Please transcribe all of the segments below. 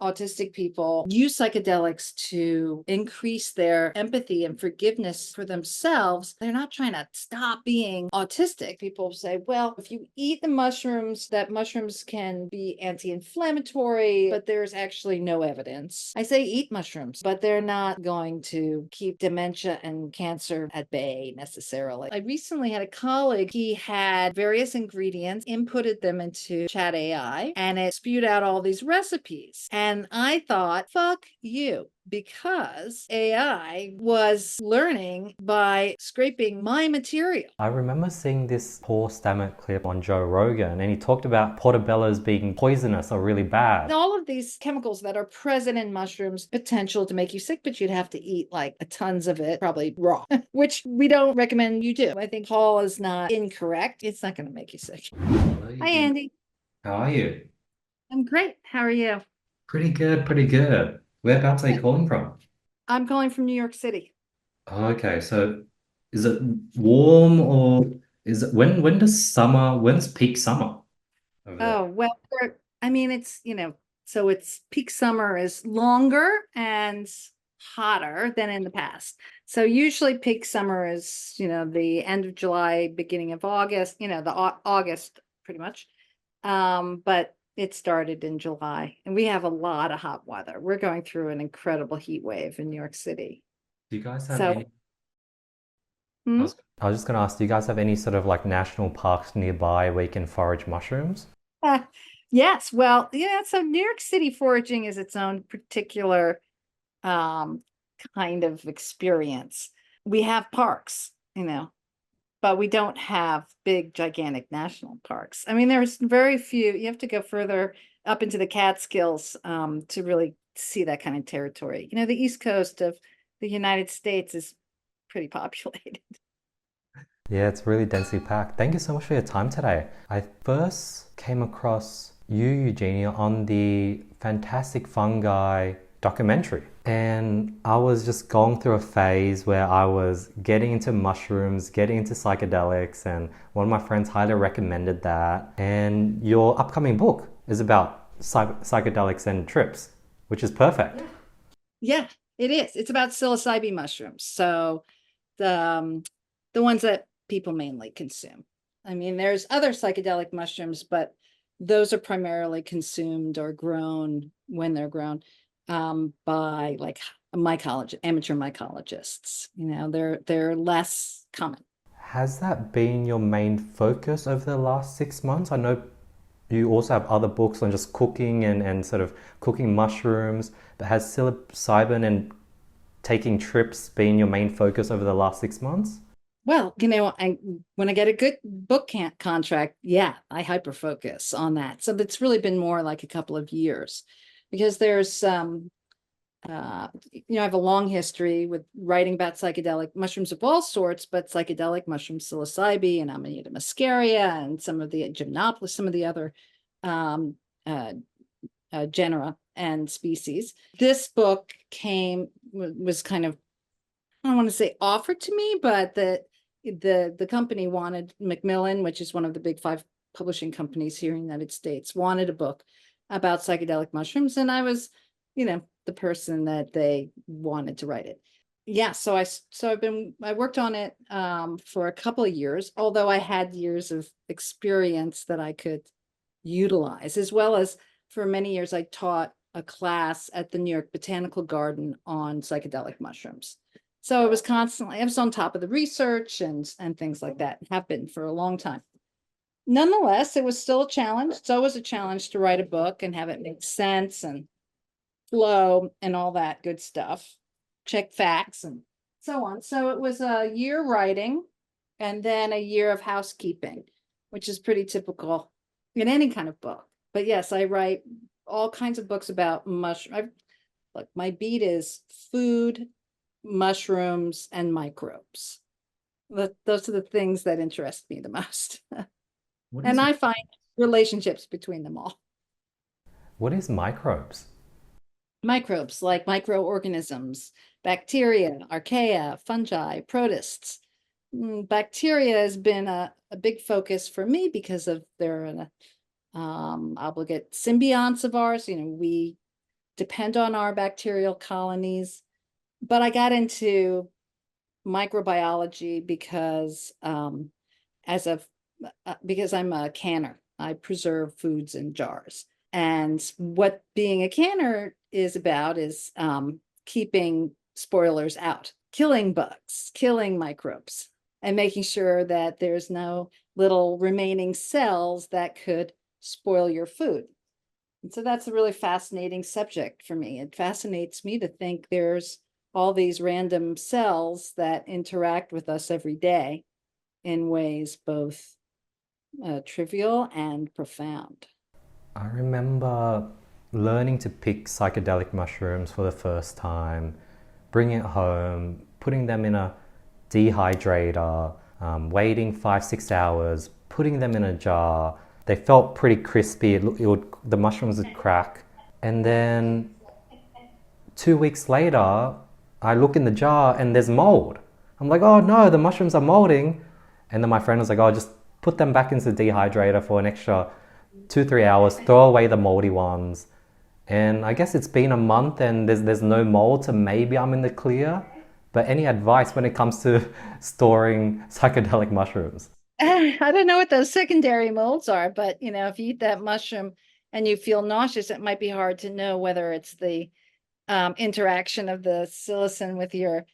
autistic people use psychedelics to increase their empathy and forgiveness for themselves. They're not trying to stop being autistic. People say, well, if you eat the mushrooms, that mushrooms can be anti-inflammatory, but there's actually no evidence. I say eat mushrooms, but they're not going to keep dementia and cancer at bay necessarily. I recently had a colleague, he had various ingredients, inputted them into Chat AI, and it spewed out all these recipes. And I thought, fuck you, because AI was learning by scraping my material. I remember seeing this Paul Stamet clip on Joe Rogan, and he talked about portobellos being poisonous or really bad. All of these chemicals that are present in mushrooms, potential to make you sick, but you'd have to eat like tons of it, probably raw, which we don't recommend you do. I think Paul is not incorrect. It's not going to make you sick. Hello, Hi, Eugenia. Andy. How are you? I'm great. How are you? Pretty good, pretty good. Whereabouts are you calling from? I'm calling from New York City. Okay, so is it warm or is it when's peak summer over there? Oh, well, I mean, so it's peak summer is longer and hotter than in the past. So usually peak summer is, the end of July, beginning of August, August pretty much. But it started in July and we have a lot of hot weather. We're going through an incredible heat wave in New York City. Do you guys have So, any? I hmm? was, I was just going to ask, do you guys have any sort of like national parks nearby where you can forage mushrooms? Yes, well, yeah, so New York City foraging is its own particular um, kind of experience. We have parks, but we don't have big, gigantic national parks. I mean, there's very few. You have to go further up into the Catskills to really see that kind of territory. The East Coast of the United States is pretty populated. Yeah, it's really densely packed. Thank you so much for your time today. I first came across you, Eugenia, on the Fantastic Fungi documentary. And I was just going through a phase where I was getting into mushrooms, getting into psychedelics, and one of my friends highly recommended that. And your upcoming book is about psychedelics and trips, which is perfect. Yeah, it is. It's about psilocybe mushrooms. So the ones that people mainly consume. I mean, there's other psychedelic mushrooms, but those are primarily consumed or grown when they're grown by like amateur mycologists. They're less common. Has that been your main focus over the last 6 months? I know you also have other books on just cooking and sort of cooking mushrooms, but has psilocybin and taking trips been your main focus over the last 6 months? Well, when I get a good book contract, yeah, I hyper focus on that. So it's really been more like a couple of years because there's I have a long history with writing about psychedelic mushrooms of all sorts, but psychedelic mushrooms, psilocybe and Amanita muscaria, and some of the gymnopolis, some of the other um, uh, genera and species. This book was kind of, I don't want to say offered to me, but the company wanted Macmillan, which is one of the big five publishing companies here in the United States, wanted a book about psychedelic mushrooms, and I was, the person that they wanted to write it. Yeah, I worked on it for a couple of years, although I had years of experience that I could utilize, as well as for many years I taught a class at the New York Botanical Garden on psychedelic mushrooms. So I was on top of the research and things like that, have been for a long time. Nonetheless, it was still a challenge. It's always a challenge to write a book and have it make sense and flow and all that good stuff. Check facts and so on. So it was a year writing and then a year of housekeeping, which is pretty typical in any kind of book. But yes, I write all kinds of books about mushroom. Look, my beat is food, mushrooms, and microbes. Those are the things that interest me the most. what And is I find relationships between them all. What is microbes? Microbes like microorganisms, bacteria, archaea, fungi, protists. Bacteria has been a big focus for me because of they're an obligate symbionts of ours. We depend on our bacterial colonies. But I got into microbiology because as a because I'm a canner. I preserve foods in jars. And what being a canner is about is keeping spoilers out, killing bugs, killing microbes, and making sure that there's no little remaining cells that could spoil your food. And so that's a really fascinating subject for me. It fascinates me to think there's all these random cells that interact with us every day in ways both trivial and profound. I remember learning to pick psychedelic mushrooms for the first time, bringing it home, putting them in a dehydrator, waiting 5, 6 hours, putting them in a jar. They felt pretty crispy. The mushrooms would crack. And then 2 weeks later, I look in the jar and there's mold. I'm like, oh no, the mushrooms are molding. And then my friend was like, oh, just put them back into the dehydrator for an extra 2, 3 hours, throw away the moldy ones. And I guess it's been a month and there's no mold, so maybe I'm in the clear. But any advice when it comes to storing psychedelic mushrooms? I don't know what those secondary molds are, but if you eat that mushroom and you feel nauseous, it might be hard to know whether it's the interaction of the psilocin with your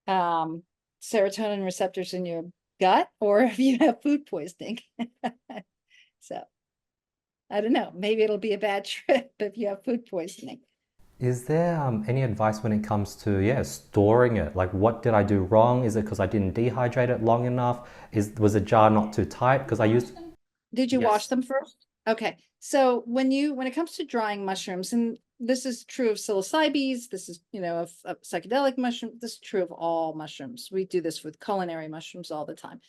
um, serotonin receptors in your gut, or if you have food poisoning. So I don't know. Maybe it'll be a bad trip if you have food poisoning. Is there any advice when it comes to, yeah, storing it? Like, what did I do wrong? Is it because I didn't dehydrate it long enough? Was the jar not too tight? Because I used, Did you wash yes. them first? Okay. So when it comes to drying mushrooms, and this is true of psilocybes, this is, of psychedelic mushroom, this is true of all mushrooms. We do this with culinary mushrooms all the time.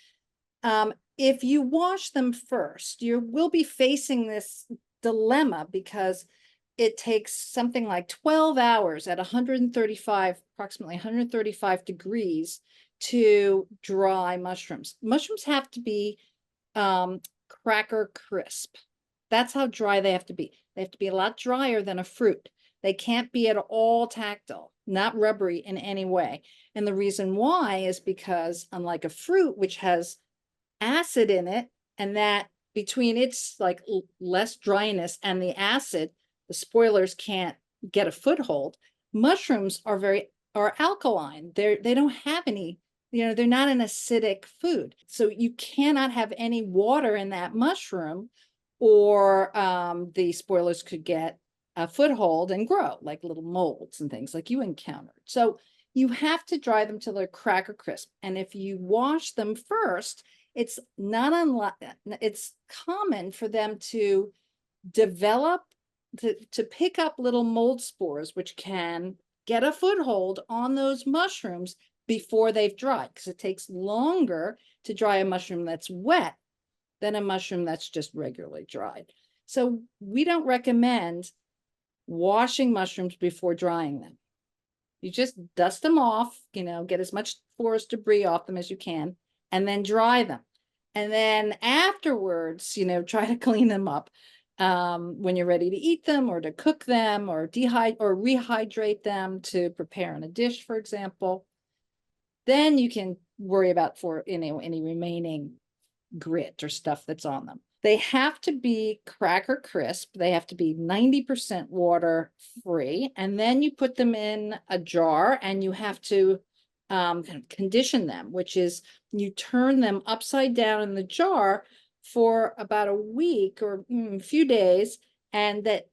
If you wash them first, you will be facing this dilemma because it takes something like 12 hours at 135, approximately 135 degrees to dry mushrooms. Mushrooms have to be um, cracker crisp. That's how dry they have to be. They have to be a lot drier than a fruit. They can't be at all tactile, not rubbery in any way. And the reason why is because, unlike a fruit, which has acid in it, and that between its like less dryness and the acid, the spoilers can't get a foothold. Mushrooms are alkaline. They don't have any, they're not an acidic food. So you cannot have any water in that mushroom, or the spoilers could get a foothold and grow like little molds and things like you encountered. So you have to dry them till they're cracker crisp. And if you wash them first, it's not unlike, it's common for them to develop, to pick up little mold spores, which can get a foothold on those mushrooms before they've dried, because it takes longer to dry a mushroom that's wet than a mushroom that's just regularly dried. So we don't recommend washing mushrooms before drying them. You just dust them off, get as much forest debris off them as you can, and then dry them. And then afterwards, try to clean them up when you're ready to eat them or to cook them or rehydrate them to prepare in a dish, for example. Then you can worry about any remaining grit or stuff that's on them. They have to be cracker crisp. They have to be 90% water free. And then you put them in a jar and you have to kind of condition them, which is you turn them upside down in the jar for about a week or a few days. And that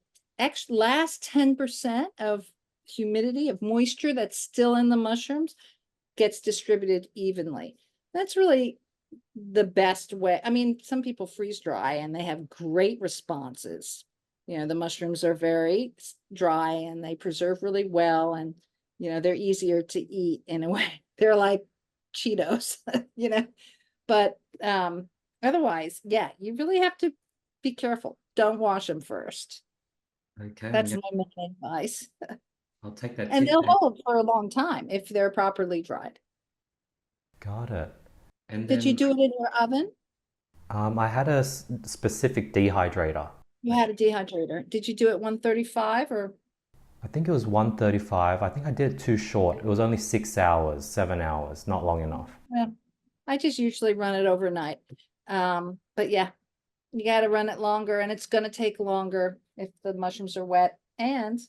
last 10% of humidity, of moisture that's still in the mushrooms, gets distributed evenly. That's really the best way. I mean, some people freeze dry and they have great responses. The mushrooms are very dry and they preserve really well, and they're easier to eat in a way. They're like Cheetos, But otherwise, yeah, you really have to be careful. Don't wash them first. Okay, That's my main advice. I'll take that And tip. they'll hold for a long time if they're properly dried. Got it. And Did you then, do it in your oven? I had a specific dehydrator. You had a dehydrator. Did you do it 135 or? I think it was 135. I think I did it too short. It was only 6 hours, 7 hours, not long enough. Well, I just usually run it overnight. But yeah, you got to run it longer, and it's going to take longer if the mushrooms are wet, and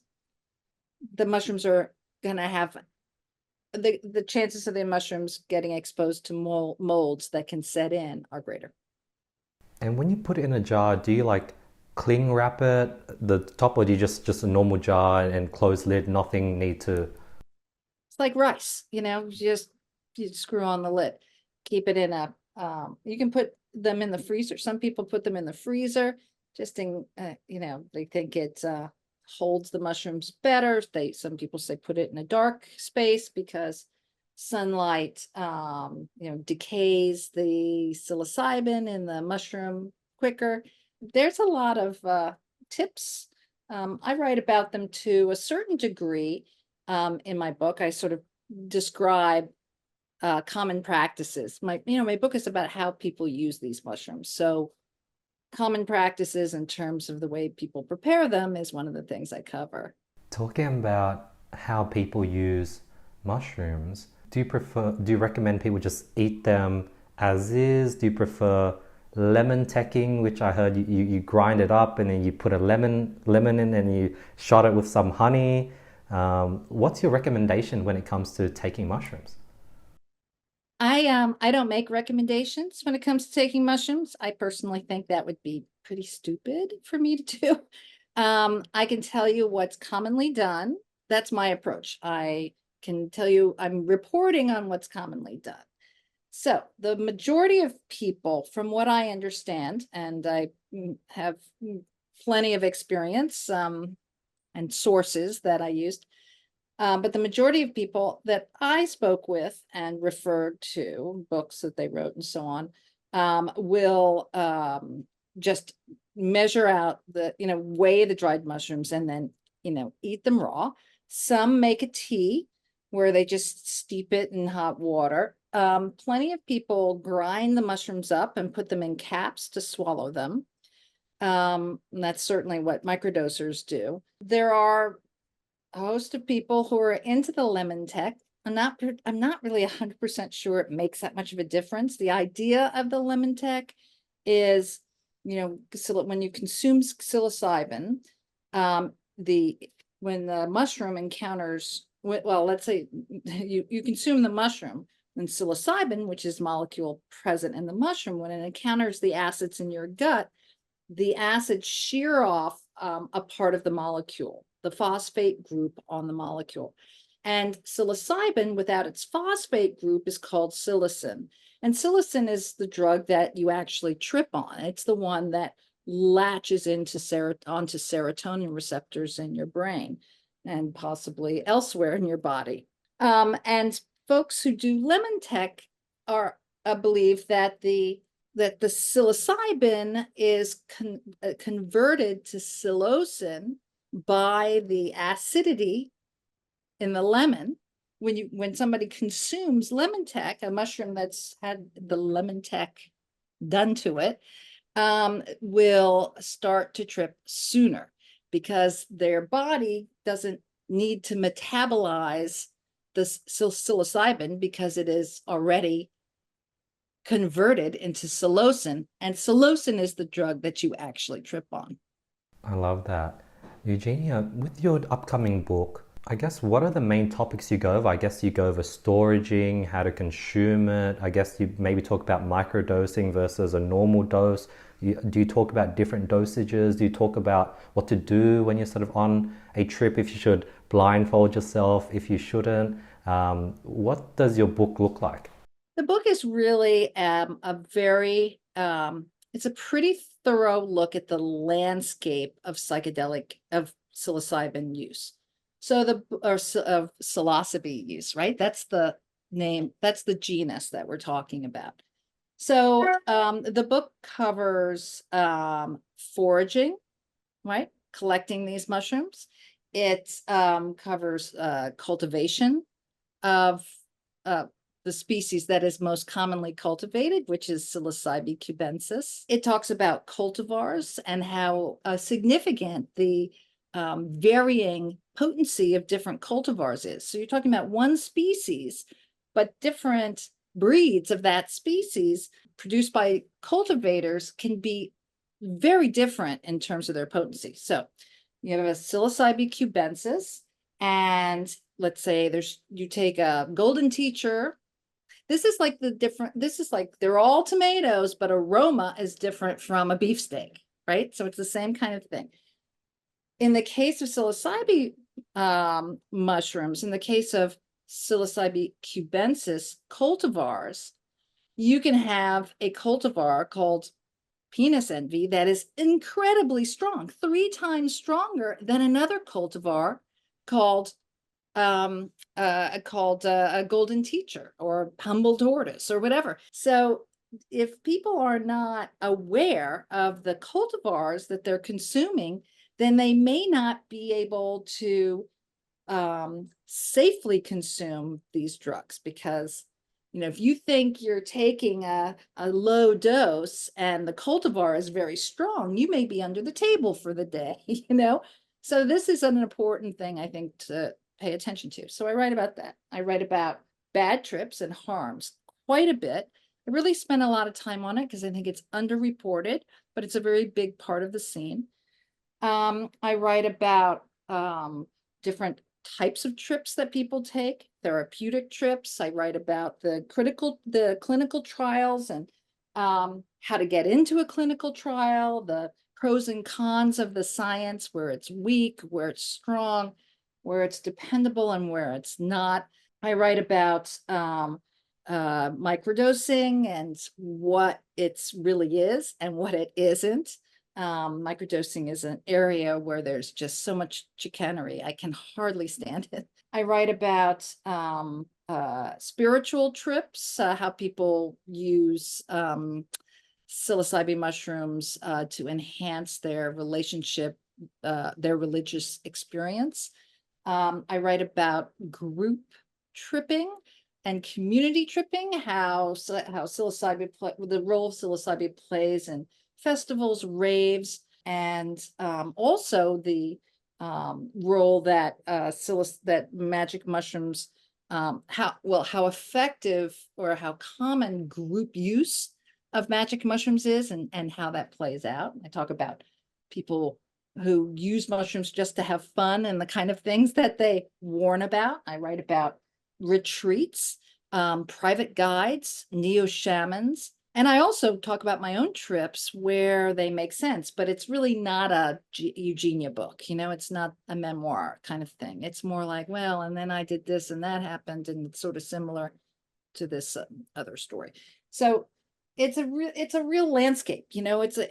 the mushrooms are going to have the chances of the mushrooms getting exposed to molds that can set in are greater. And when you put it in a jar, do you like cling wrap it the top, or do you just a normal jar and closed lid, nothing need to? It's like rice, you screw on the lid, keep it in a, you can put them in the freezer. Some people put them in the freezer just in, they think it holds the mushrooms better. Some people say put it in a dark space because sunlight, decays the psilocybin in the mushroom quicker. There's a lot of tips. I write about them to a certain degree. In my book, I sort of describe common practices. My book is about how people use these mushrooms. So common practices in terms of the way people prepare them is one of the things I cover. Talking about how people use mushrooms, do you recommend people just eat them as is? Do you prefer lemon teching, which I heard you grind it up and then you put a lemon in and you shot it with some honey? What's your recommendation when it comes to taking mushrooms? I don't make recommendations when it comes to taking mushrooms. I personally think that would be pretty stupid for me to do. I can tell you what's commonly done. That's my approach. I can tell you I'm reporting on what's commonly done. So the majority of people, from what I understand, and I have plenty of experience and sources that I used, but the majority of people that I spoke with and referred to, books that they wrote and so on, will just measure out weigh the dried mushrooms and then, eat them raw. Some make a tea where they just steep it in hot water. Plenty of people grind the mushrooms up and put them in caps to swallow them. And that's certainly what microdosers do. There are a host of people who are into the lemon tech. I'm not really 100% sure it makes that much of a difference. The idea of the lemon tech is, when you consume psilocybin, when the mushroom encounters, well, let's say you consume the mushroom, and psilocybin, which is molecule present in the mushroom, when it encounters the acids in your gut, the acids shear off a part of the molecule, the phosphate group on the molecule. And psilocybin, without its phosphate group, is called psilocin. And psilocin is the drug that you actually trip on. It's the one that latches onto serotonin receptors in your brain and possibly elsewhere in your body. And folks who do lemon tech believe that the psilocybin is converted to psilocin by the acidity in the lemon. When somebody consumes lemon tech, a mushroom that's had the lemon tech done to it, will start to trip sooner because their body doesn't need to metabolize the psilocybin because it is already converted into psilocin, and psilocin is the drug that you actually trip on. I love that. Eugenia, with your upcoming book, I guess what are the main topics you go over? I guess you go over storaging, how to consume it. I guess you maybe talk about microdosing versus a normal dose. Do you talk about different dosages? Do you talk about what to do when you're sort of on a trip, if you should blindfold yourself, if you shouldn't? What does your book look like? The book is really it's a pretty thorough look at the landscape of psilocybin use. So of Psilocybe use, right? That's the name, that's the genus that we're talking about. So the book covers foraging, right? Collecting these mushrooms. It covers cultivation of the species that is most commonly cultivated, which is Psilocybe cubensis. It talks about cultivars and how significant the varying potency of different cultivars is. So you're talking about one species, but different breeds of that species produced by cultivators can be very different in terms of their potency. So you have a Psilocybe cubensis, and let's say you take a golden teacher. This is like they're all tomatoes, but aroma is different from a beefsteak, right? So it's the same kind of thing. In the case of psilocybe mushrooms, in the case of Psilocybe cubensis cultivars, you can have a cultivar called penis envy that is incredibly strong, 3 times stronger than another cultivar called a golden teacher or humble tortoise or whatever. So if people are not aware of the cultivars that they're consuming, then they may not be able to safely consume these drugs, because if you think you're taking a low dose and the cultivar is very strong, you may be under the table for the day. So this is an important thing, I think, to pay attention to. So I write about that. I write about bad trips and harms quite a bit. I really spent a lot of time on it because I think it's underreported, but it's a very big part of the scene. I write about different types of trips that people take, therapeutic trips. I write about the clinical trials and how to get into a clinical trial, the pros and cons of the science, where it's weak, where it's strong, where it's dependable, and where it's not. I write about microdosing and what it really is and what it isn't. Microdosing is an area where there's just so much chicanery. I can hardly stand it. I write about spiritual trips, how people use psilocybe mushrooms to enhance their relationship, their religious experience. I write about group tripping and community tripping, how psilocybe the role of psilocybe plays in festivals, raves, and also the role that that magic mushrooms, how effective or how common group use of magic mushrooms is, and how that plays out. I talk about people who use mushrooms just to have fun and the kind of things that they warn about. I write about retreats, private guides, neo-shamans. And I also talk about my own trips where they make sense, but it's really not a Eugenia book. It's not a memoir kind of thing. It's more like, well, and then I did this and that happened, and it's sort of similar to this other story. So it's a real landscape.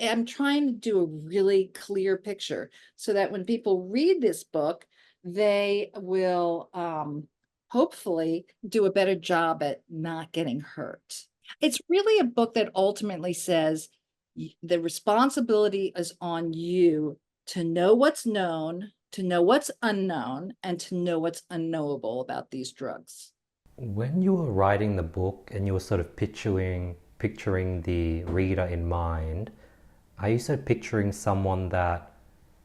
I'm trying to do a really clear picture so that when people read this book, they will hopefully do a better job at not getting hurt. It's really a book that ultimately says the responsibility is on you to know what's known, to know what's unknown, and to know what's unknowable about these drugs. When you were writing the book and you were sort of picturing the reader in mind, are you sort of picturing someone that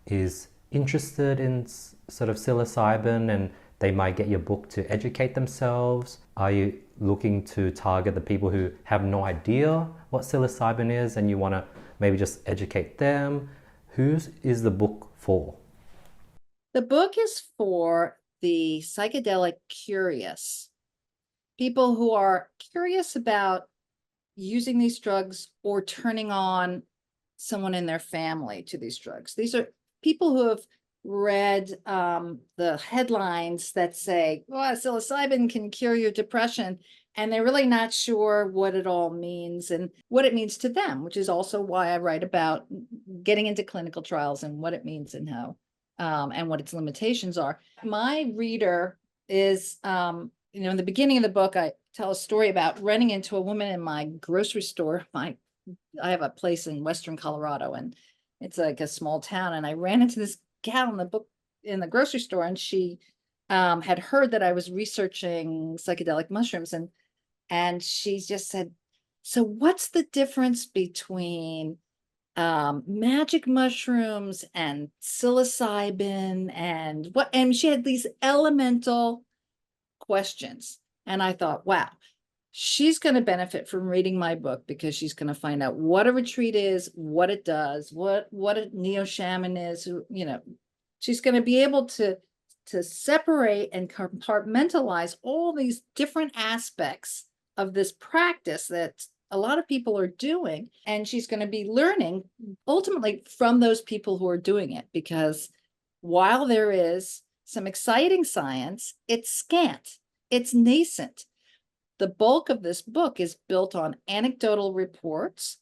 is interested in sort of psilocybin and they might get your book to educate themselves? Are you looking to target the people who have no idea what psilocybin is and you want to maybe just educate them? Who is the book for? The book is for the psychedelic curious, people who are curious about using these drugs or turning on someone in their family to these drugs. These are people who have read the headlines that say, well, psilocybin can cure your depression, and they're really not sure what it all means and what it means to them, which is also why I write about getting into clinical trials and what it means and how and what its limitations are. My reader is, in the beginning of the book, I tell a story about running into a woman in my grocery store. I have a place in Western Colorado, and it's like a small town. And I ran into this gal in the grocery store, and she had heard that I was researching psychedelic mushrooms, and she just said, so what's the difference between magic mushrooms and psilocybin and she had these elemental questions. And I thought, wow, she's going to benefit from reading my book because she's going to find out what a retreat is, what it does, what a neo-shaman is, she's going to be able to separate and compartmentalize all these different aspects of this practice that a lot of people are doing. And she's going to be learning ultimately from those people who are doing it, because while there is some exciting science, it's scant, it's nascent. The bulk of this book is built on anecdotal reports,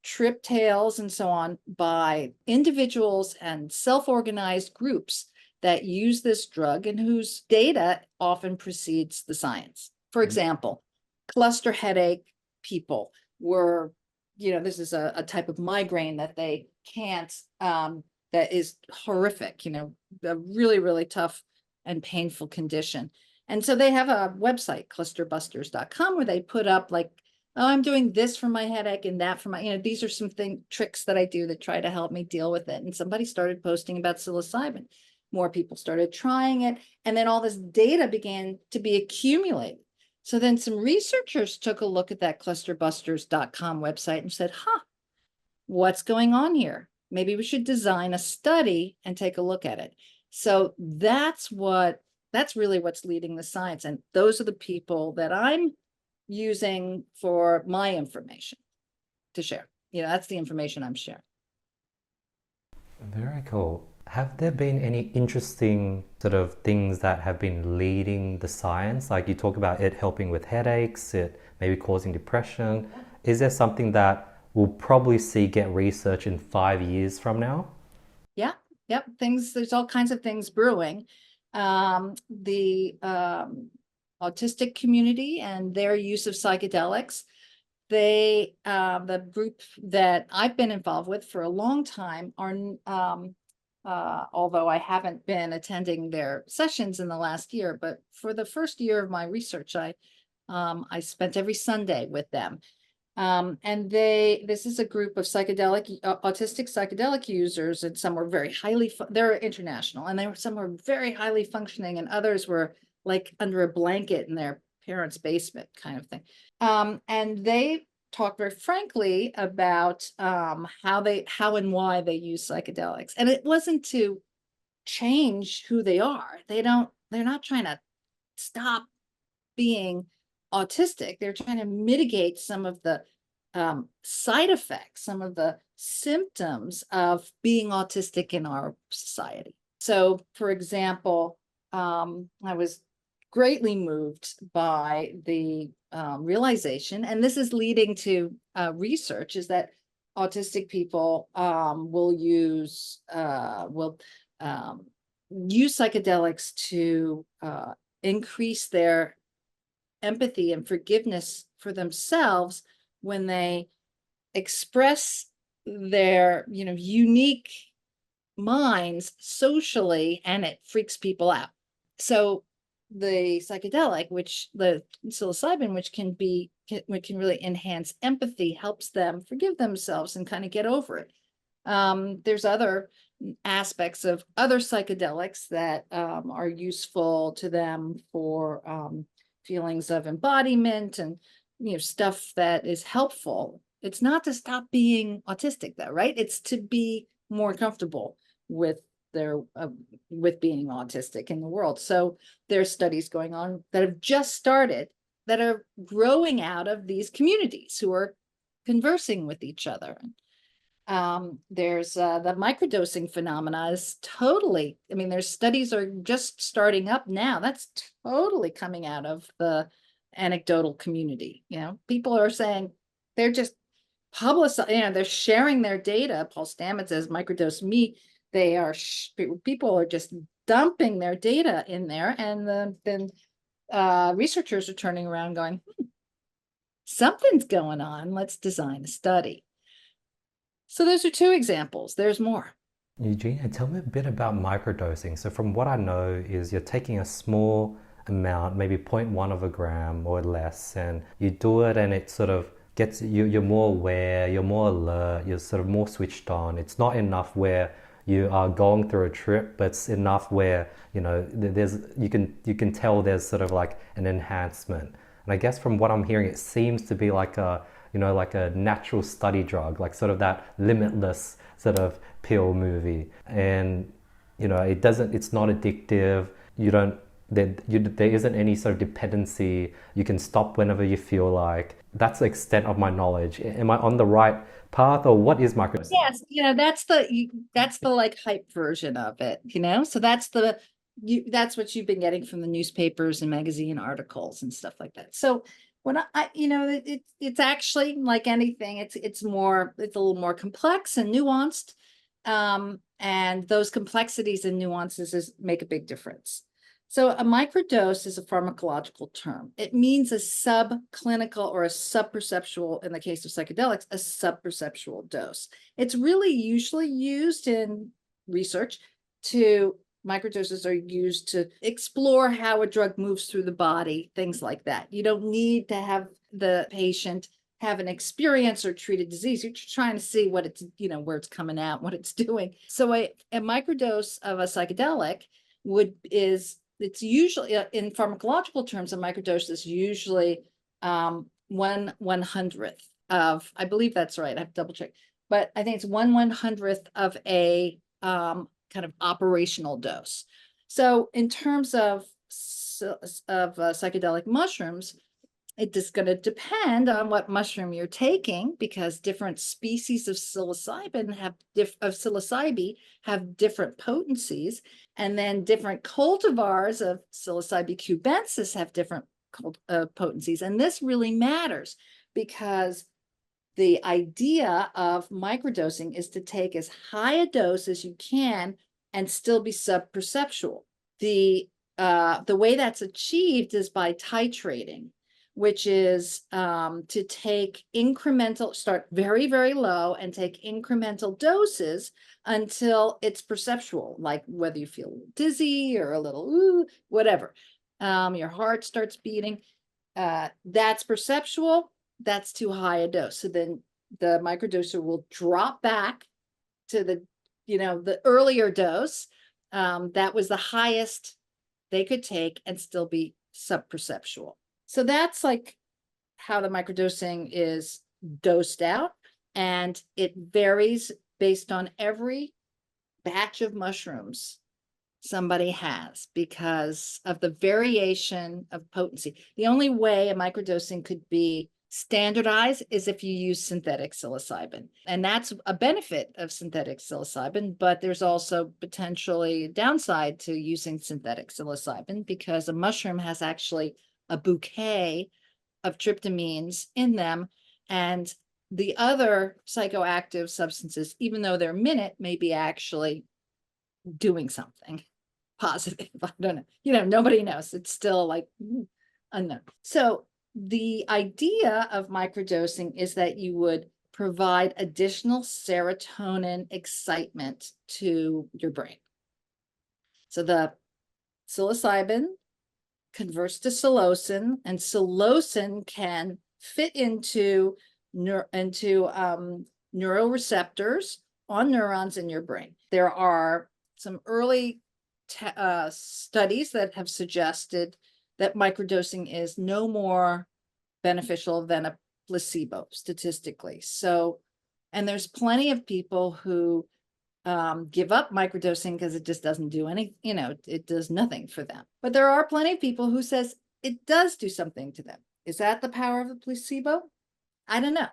trip tales, and so on by individuals and self-organized groups that use this drug and whose data often precedes the science. For example, cluster headache people were, this is a type of migraine that they can't, that is horrific, a really, really tough and painful condition. And so they have a website, clusterbusters.com, where they put up like, oh, I'm doing this for my headache and that for my, these are some tricks that I do that try to help me deal with it. And somebody started posting about psilocybin. More people started trying it. And then all this data began to be accumulated. So then some researchers took a look at that clusterbusters.com website and said, what's going on here? Maybe we should design a study and take a look at it. So that's really what's leading the science. And those are the people that I'm using for my information to share. That's the information I'm sharing. Very cool. Have there been any interesting sort of things that have been leading the science? Like you talk about it helping with headaches, it maybe causing depression. Is there something that we'll probably see get research in 5 years from now? Yeah, yep. There's all kinds of things brewing. The autistic community and their use of psychedelics. The group that I've been involved with for a long time are, although I haven't been attending their sessions in the last year, but for the first year of my research, I spent every Sunday with them. And this is a group of autistic psychedelic users, and some were they're international, and some were very highly functioning, and others were like under a blanket in their parents' basement kind of thing. And they talk very frankly about how and why they use psychedelics. And it wasn't to change who they are. They're not trying to stop being autistic. They're trying to mitigate some of the side effects, some of the symptoms of being autistic in our society. So, for example, I was greatly moved by the realization, and this is leading to research, is that autistic people will use psychedelics to increase their empathy and forgiveness for themselves when they express their unique minds socially, and it freaks people out. So the psychedelic, the psilocybin, which can really enhance empathy, helps them forgive themselves and kind of get over it. There's other aspects of other psychedelics that are useful to them for feelings of embodiment and stuff that is helpful. It's not to stop being autistic, though, right? It's to be more comfortable with with being autistic in the world. So there's studies going on that have just started that are growing out of these communities who are conversing with each other. There's the microdosing phenomena is totally, there's studies are just starting up now. That's totally coming out of the anecdotal community. People are saying they're just publicizing, they're sharing their data. Paul Stamet says, microdose me. People are just dumping their data in there, and then researchers are turning around going, something's going on. Let's design a study. So those are two examples. There's more. Eugenia, tell me a bit about microdosing. So from what I know is you're taking a small amount, maybe 0.1 of a gram or less, and you do it and it sort of gets you, you're more aware, you're more alert, you're sort of more switched on. It's not enough where you are going through a trip, but it's enough where, there's you can tell there's sort of like an enhancement. And I guess from what I'm hearing, it seems to be like a, like a natural study drug, like sort of that limitless sort of pill movie. And it's not addictive. You don't, there isn't any sort of dependency. You can stop whenever you feel like. That's the extent of my knowledge. Am I on the right path, or what is microdosing? Yes, that's the like hype version of it, So that's what you've been getting from the newspapers and magazine articles and stuff like that. So when it's actually like anything, it's a little more complex and nuanced. And those complexities and nuances make a big difference. So a microdose is a pharmacological term. It means a subclinical or a subperceptual, in the case of psychedelics, a subperceptual dose. It's really usually used in research microdoses are used to explore how a drug moves through the body, things like that. You don't need to have the patient have an experience or treat a disease. You're trying to see what it's, where it's coming out, what it's doing. So a microdose of a psychedelic it's usually, in pharmacological terms, a microdose is usually 1/100th of, I believe that's right, I have to double check, but I think it's 1/100th of a kind of operational dose. So in terms of psychedelic mushrooms, it is going to depend on what mushroom you're taking, because different species of psilocybin psilocybe have different potencies, and then different cultivars of Psilocybe cubensis have different potencies. And this really matters, because the idea of microdosing is to take as high a dose as you can and still be subperceptual. The way that's achieved is by titrating, which is to start very, very low and take incremental doses until it's perceptual, like whether you feel dizzy or a little whatever. Your heart starts beating. That's perceptual. That's too high a dose. So then the microdoser will drop back to the earlier dose. That was the highest they could take and still be subperceptual. So that's like how the microdosing is dosed out, and it varies based on every batch of mushrooms somebody has, because of the variation of potency. The only way a microdosing could be standardized is if you use synthetic psilocybin, and that's a benefit of synthetic psilocybin. But there's also potentially a downside to using synthetic psilocybin, because a mushroom has actually a bouquet of tryptamines in them, and the other psychoactive substances, even though they're minute, may be actually doing something positive. I don't know. Nobody knows. It's still like unknown. So the idea of microdosing is that you would provide additional serotonin excitement to your brain. So the psilocybin converts to psilocin, and psilocin can fit into neuroreceptors on neurons in your brain. There are some early studies that have suggested that microdosing is no more beneficial than a placebo statistically. So, and there's plenty of people who give up microdosing because it just doesn't do it does nothing for them. But there are plenty of people who says it does do something to them. Is that the power of the placebo? I don't know.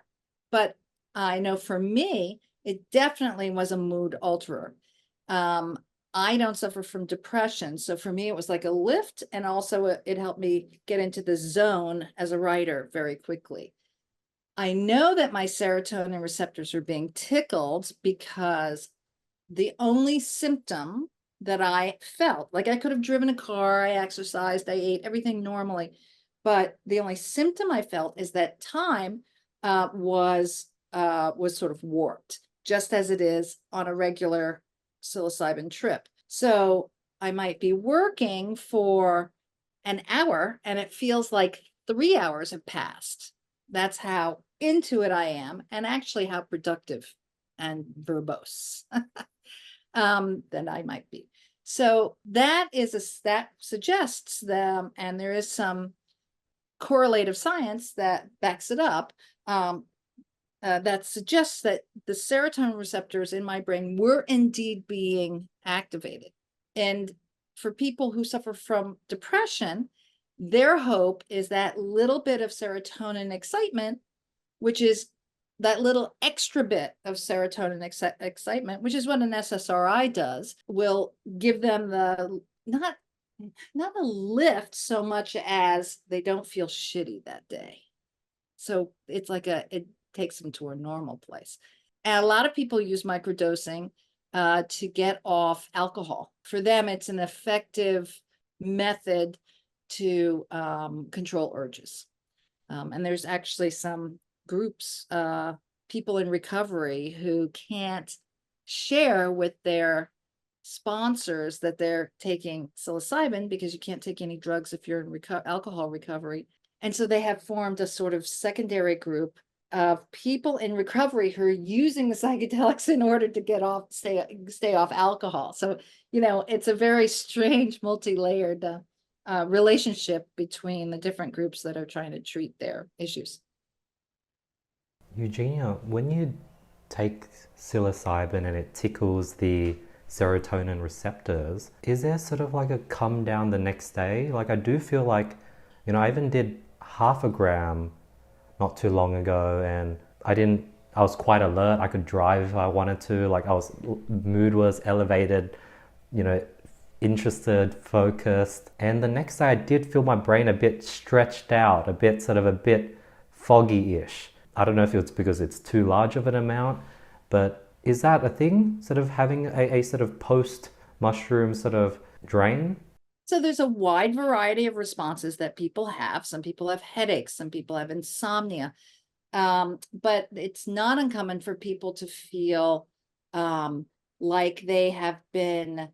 But I know for me, it definitely was a mood alterer. I don't suffer from depression. So for me, it was like a lift. And also it helped me get into the zone as a writer very quickly. I know that my serotonin receptors are being tickled because the only symptom that I felt, like I could have driven a car, I exercised, I ate everything normally, but the only symptom I felt is that time was sort of warped, just as it is on a regular psilocybin trip. So I might be working for an hour and it feels like 3 hours have passed. That's how into it I am, and actually how productive and verbose than I might be. So that suggests them, and there is some correlative science that backs it up, that suggests that the serotonin receptors in my brain were indeed being activated. And for people who suffer from depression, their hope is that little bit of serotonin excitement, which is that little extra bit of serotonin excitement, which is what an SSRI does, will give them the not a lift so much as they don't feel shitty that day. So it's like it takes them to a normal place. And a lot of people use microdosing to get off alcohol. For them, it's an effective method to control urges. And there's actually some groups, people in recovery who can't share with their sponsors that they're taking psilocybin, because you can't take any drugs if you're in alcohol recovery. And so they have formed a sort of secondary group of people in recovery who are using the psychedelics in order to get off, stay off alcohol. So, it's a very strange, multi-layered relationship between the different groups that are trying to treat their issues. Eugenia, when you take psilocybin and it tickles the serotonin receptors, is there sort of like a come down the next day? Like, I do feel like, I even did half a gram not too long ago, and I was quite alert. I could drive if I wanted to. Like, mood was elevated, interested, focused. And the next day I did feel my brain a bit stretched out, a bit foggy-ish. I don't know if it's because it's too large of an amount, but is that a thing? Sort of having a sort of post-mushroom sort of drain? So there's a wide variety of responses that people have. Some people have headaches, some people have insomnia. But it's not uncommon for people to feel like they have been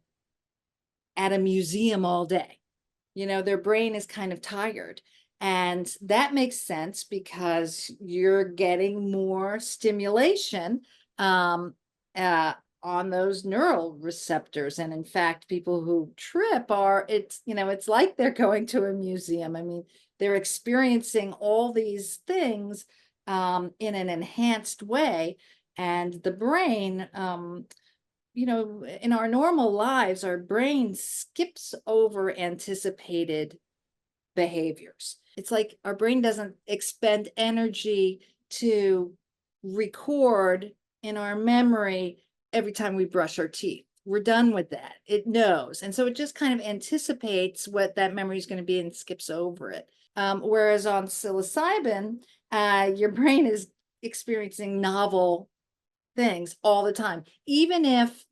at a museum all day. Their brain is kind of tired. And that makes sense because you're getting more stimulation on those neural receptors. And in fact, people who trip it's like they're going to a museum. I mean, they're experiencing all these things in an enhanced way. And the brain, in our normal lives, our brain skips over anticipated behaviors. It's like our brain doesn't expend energy to record in our memory every time we brush our teeth. We're done with that. It knows. And so it just kind of anticipates what that memory is going to be and skips over it. Whereas on psilocybin, your brain is experiencing novel things all the time. Even if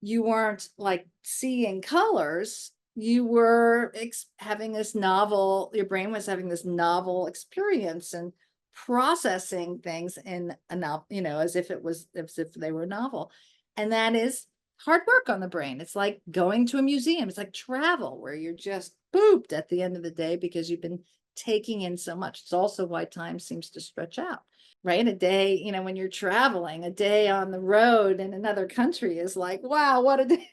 you weren't like seeing colors, you were having this novel, your brain was having this novel experience and processing things in a novel, as if they were novel. And that is hard work on the brain. It's like going to a museum. It's like travel, where you're just booped at the end of the day because you've been taking in so much. It's also why time seems to stretch out, right? A day, when you're traveling, a day on the road in another country is like, wow, what a day,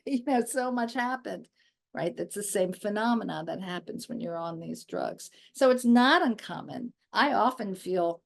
so much happened, right? That's the same phenomena that happens when you're on these drugs. So it's not uncommon. I often feel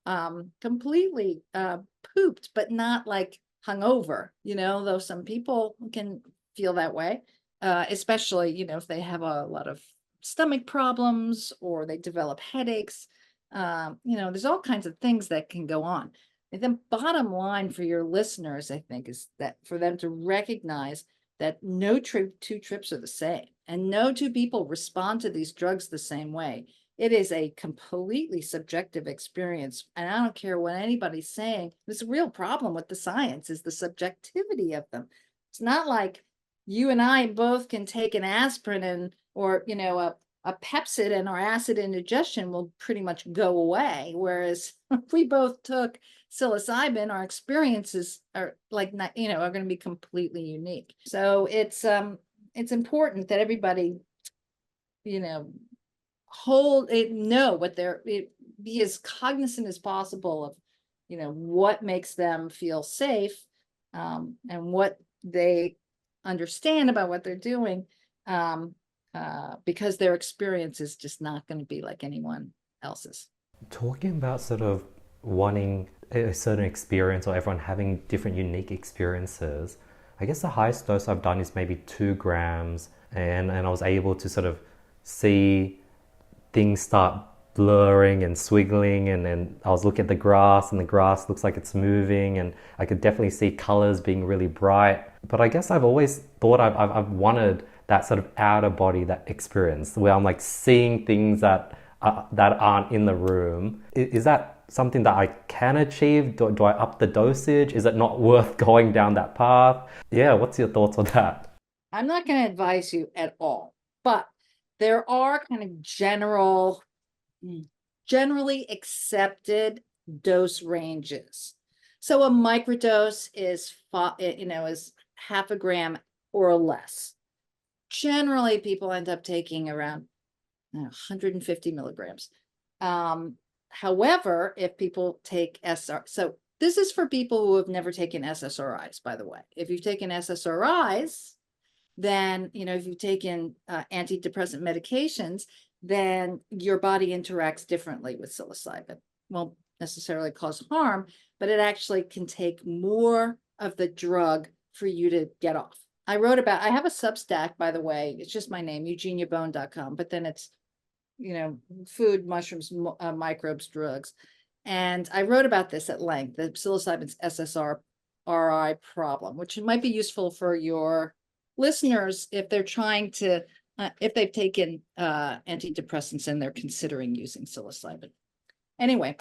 completely pooped, but not like hungover, though some people can feel that way, especially, if they have a lot of stomach problems or they develop headaches. There's all kinds of things that can go on. And then bottom line for your listeners, I think, is that for them to recognize that no two trips are the same, and no two people respond to these drugs the same way. It is a completely subjective experience. And I don't care what anybody's saying. This real problem with the science is the subjectivity of them. It's not like you and I both can take an aspirin or a Pepsid and our acid indigestion will pretty much go away. Whereas if we both took psilocybin, our experiences are like, are going to be completely unique. So it's important that everybody, be as cognizant as possible of what makes them feel safe, and what they understand about what they're doing, because their experience is just not going to be like anyone else's. Talking about sort of wanting a certain experience or everyone having different unique experiences, I guess the highest dose I've done is maybe 2 grams, and I was able to sort of see things start blurring and swiggling, and I was looking at the grass, and the grass looks like it's moving, and I could definitely see colors being really bright. But I guess I've always thought I've wanted that sort of outer body, that experience where I'm like seeing things that aren't in the room. Is that something that I can achieve? Do I up the dosage? Is it not worth going down that path? Yeah, what's your thoughts on that? I'm not going to advise you at all, but there are kind of generally accepted dose ranges. So a microdose is is 0.5 gram or less. Generally, people end up taking around 150 milligrams. However, if people take so this is for people who have never taken SSRIs, by the way. If you've taken SSRIs, then, if you've taken antidepressant medications, then your body interacts differently with psilocybin. Won't necessarily cause harm, but it actually can take more of the drug for you to get off. I have a Substack, by the way. It's just my name, eugeniabone.com, but then it's, food, mushrooms, microbes, drugs. And I wrote about this at length, the psilocybin's SSRI problem, which might be useful for your listeners if they're trying to, if they've taken antidepressants and they're considering using psilocybin. Anyway,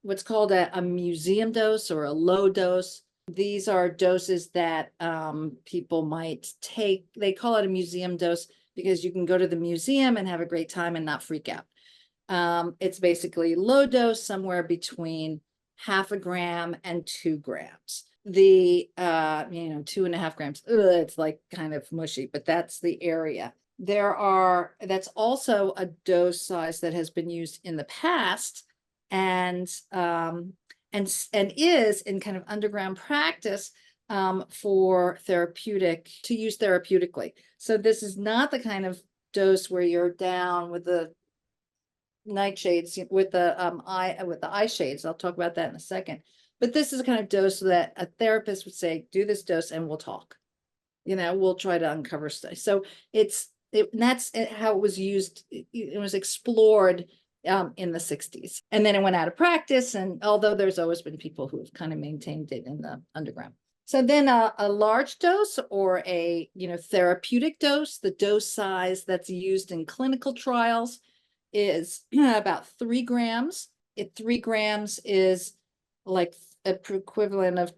what's called a museum dose or a low dose. These are doses that people might take. They call it a museum dose because you can go to the museum and have a great time and not freak out. It's basically low dose, somewhere between 0.5 gram and 2 grams. The 2.5 grams, it's like kind of mushy, but that's the area. That's also a dose size that has been used in the past, and is in kind of underground practice for to use therapeutically. So this is not the kind of dose where you're down with the nightshades, with the eye shades. I'll talk about that in a second. But this is the kind of dose that a therapist would say, do this dose and we'll talk. We'll try to uncover stuff. So that's how it was used. It was explored in the 60s. And then it went out of practice. And although there's always been people who have kind of maintained it in the underground. So then a large dose or a therapeutic dose, the dose size that's used in clinical trials is about 3 grams. 3 grams is like equivalent of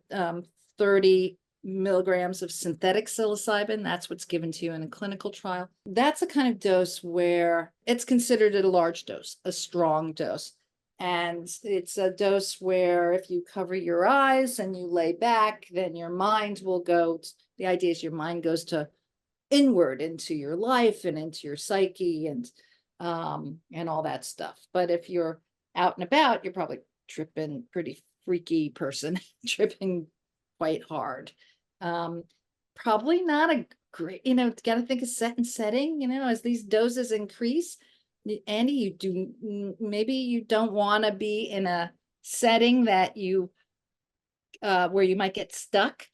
30 milligrams of synthetic psilocybin. That's what's given to you in a clinical trial. That's a kind of dose where it's considered a large dose, a strong dose. And it's a dose where if you cover your eyes and you lay back, then your mind will go, the idea is your mind goes to inward into your life and into your psyche and all that stuff. But if you're out and about, you're probably tripping, pretty freaky person, tripping quite hard. Probably not a great, got to think of set and setting, as these doses increase. Andy, maybe you don't want to be in a setting that where you might get stuck,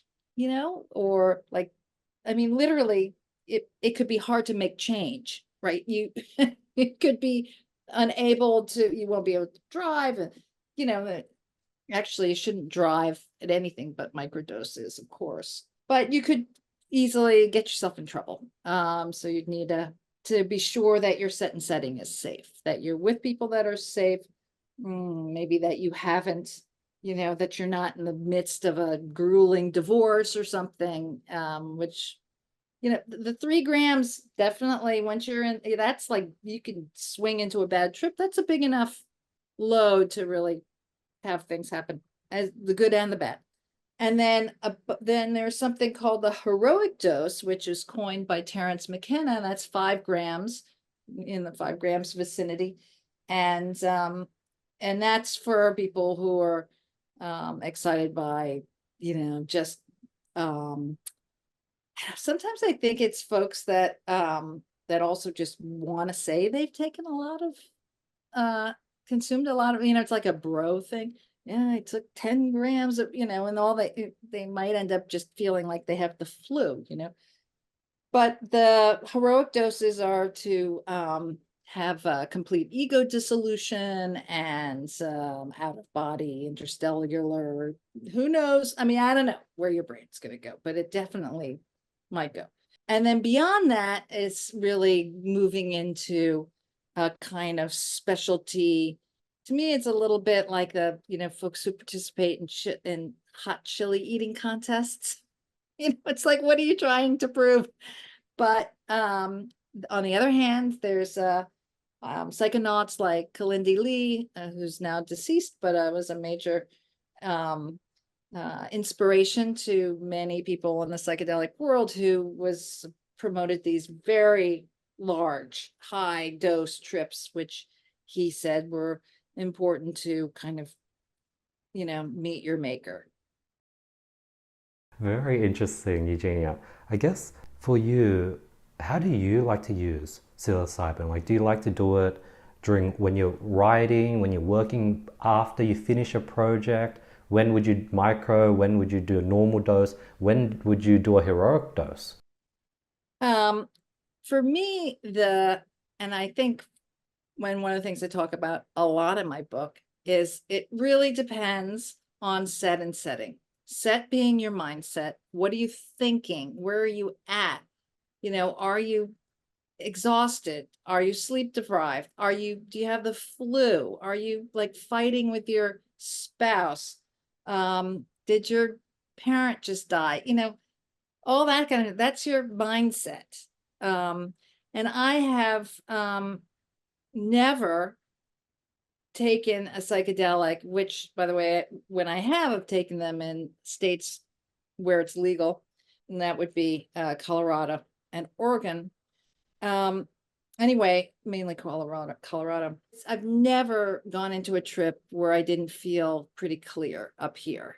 or like, literally it could be hard to make change, right? It could be you won't be able to drive, and actually you shouldn't drive at anything but microdoses, of course, but you could easily get yourself in trouble. So you'd need to be sure that your set and setting is safe, that you're with people that are safe, maybe that you haven't, that you're not in the midst of a grueling divorce or something, which, the 3 grams, definitely once you're in, that's like, you can swing into a bad trip. That's a big enough load to really have things happen, as the good and the bad. And then there's something called the heroic dose, which is coined by Terence McKenna. That's 5 grams, in the 5 grams vicinity. And and that's for people who are excited by, just sometimes I think it's folks that that also just want to say they've taken a lot of consumed a lot of, it's like a bro thing. Yeah, I took 10 grams of, and all they might end up just feeling like they have the flu. But the heroic doses are to have complete ego dissolution and out of body, interstellar, who knows? I mean, I don't know where your brain's going to go, but it definitely might go. And then beyond that, it's really moving into a kind of specialty. To me, it's a little bit like the, folks who participate in hot chili eating contests. It's like, what are you trying to prove? But on the other hand, there's psychonauts like Kalindi Lee, who's now deceased, but was a major inspiration to many people in the psychedelic world, who was promoted these very large, high dose trips, which he said were important to kind of, meet your maker. Very interesting, Eugenia. I guess for you, how do you like to use psilocybin? Like, do you like to do it during when you're writing, when you're working, after you finish a project? When would you micro? When would you do a normal dose? When would you do a heroic dose? For me, and I think one of the things I talk about a lot in my book is it really depends on set and setting. Set being your mindset. What are you thinking? Where are you at? Are you exhausted? Are you sleep deprived? Do you have the flu? Are you like fighting with your spouse? Did your parent just die? All that that's your mindset. And I have never taken a psychedelic, which, by the way, when I have taken them in states where it's legal, and that would be Colorado and Oregon. Anyway, mainly Colorado. I've never gone into a trip where I didn't feel pretty clear up here,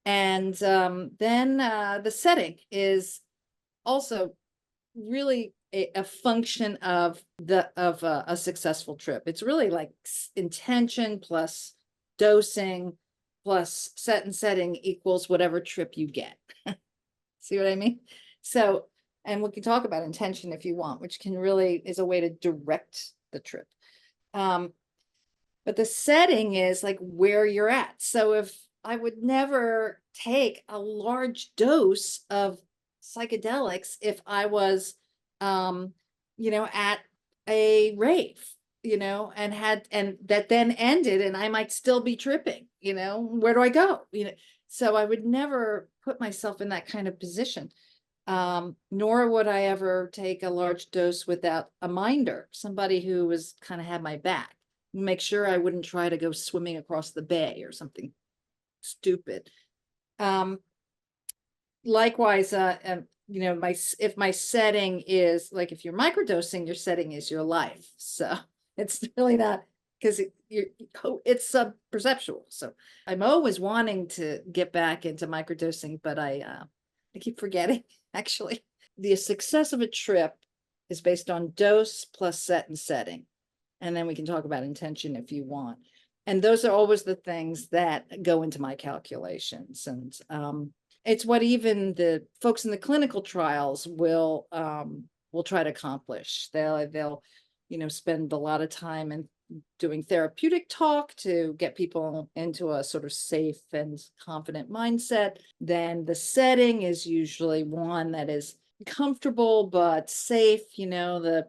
And then the setting is also really a function of a successful trip. It's really like intention plus dosing plus set and setting equals whatever trip you get. See what I mean? So, and we can talk about intention if you want, which can really is a way to direct the trip. But the setting is like where you're at. So if I would never take a large dose of psychedelics if I was, at a rave, and that then ended and I might still be tripping, where do I go? So I would never put myself in that kind of position. Nor would I ever take a large dose without a minder, somebody who was kind of had my back, make sure I wouldn't try to go swimming across the bay or something stupid. Likewise, if my setting is like, if you're microdosing, your setting is your life. So it's really not, because it's sub-perceptual. So I'm always wanting to get back into microdosing, but I keep forgetting, actually. The success of a trip is based on dose plus set and setting. And then we can talk about intention if you want. And those are always the things that go into my calculations. And it's what even the folks in the clinical trials will try to accomplish. They'll spend a lot of time in doing therapeutic talk to get people into a sort of safe and confident mindset. Then the setting is usually one that is comfortable but safe. The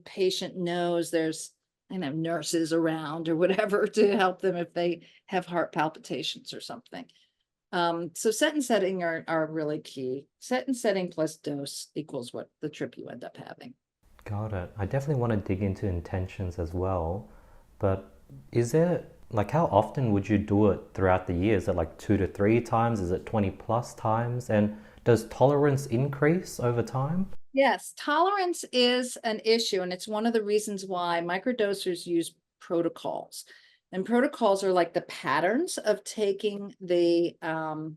patient knows there's nurses around or whatever to help them if they have heart palpitations or something. So set and setting are really key. Set and setting plus dose equals what the trip you end up having. Got it. I definitely want to dig into intentions as well, but is it like, how often would you do it throughout the year? Is it like 2 to 3 times? Is it 20 plus times? And does tolerance increase over time? Yes, tolerance is an issue, and it's one of the reasons why microdosers use protocols. And protocols are like the patterns of taking of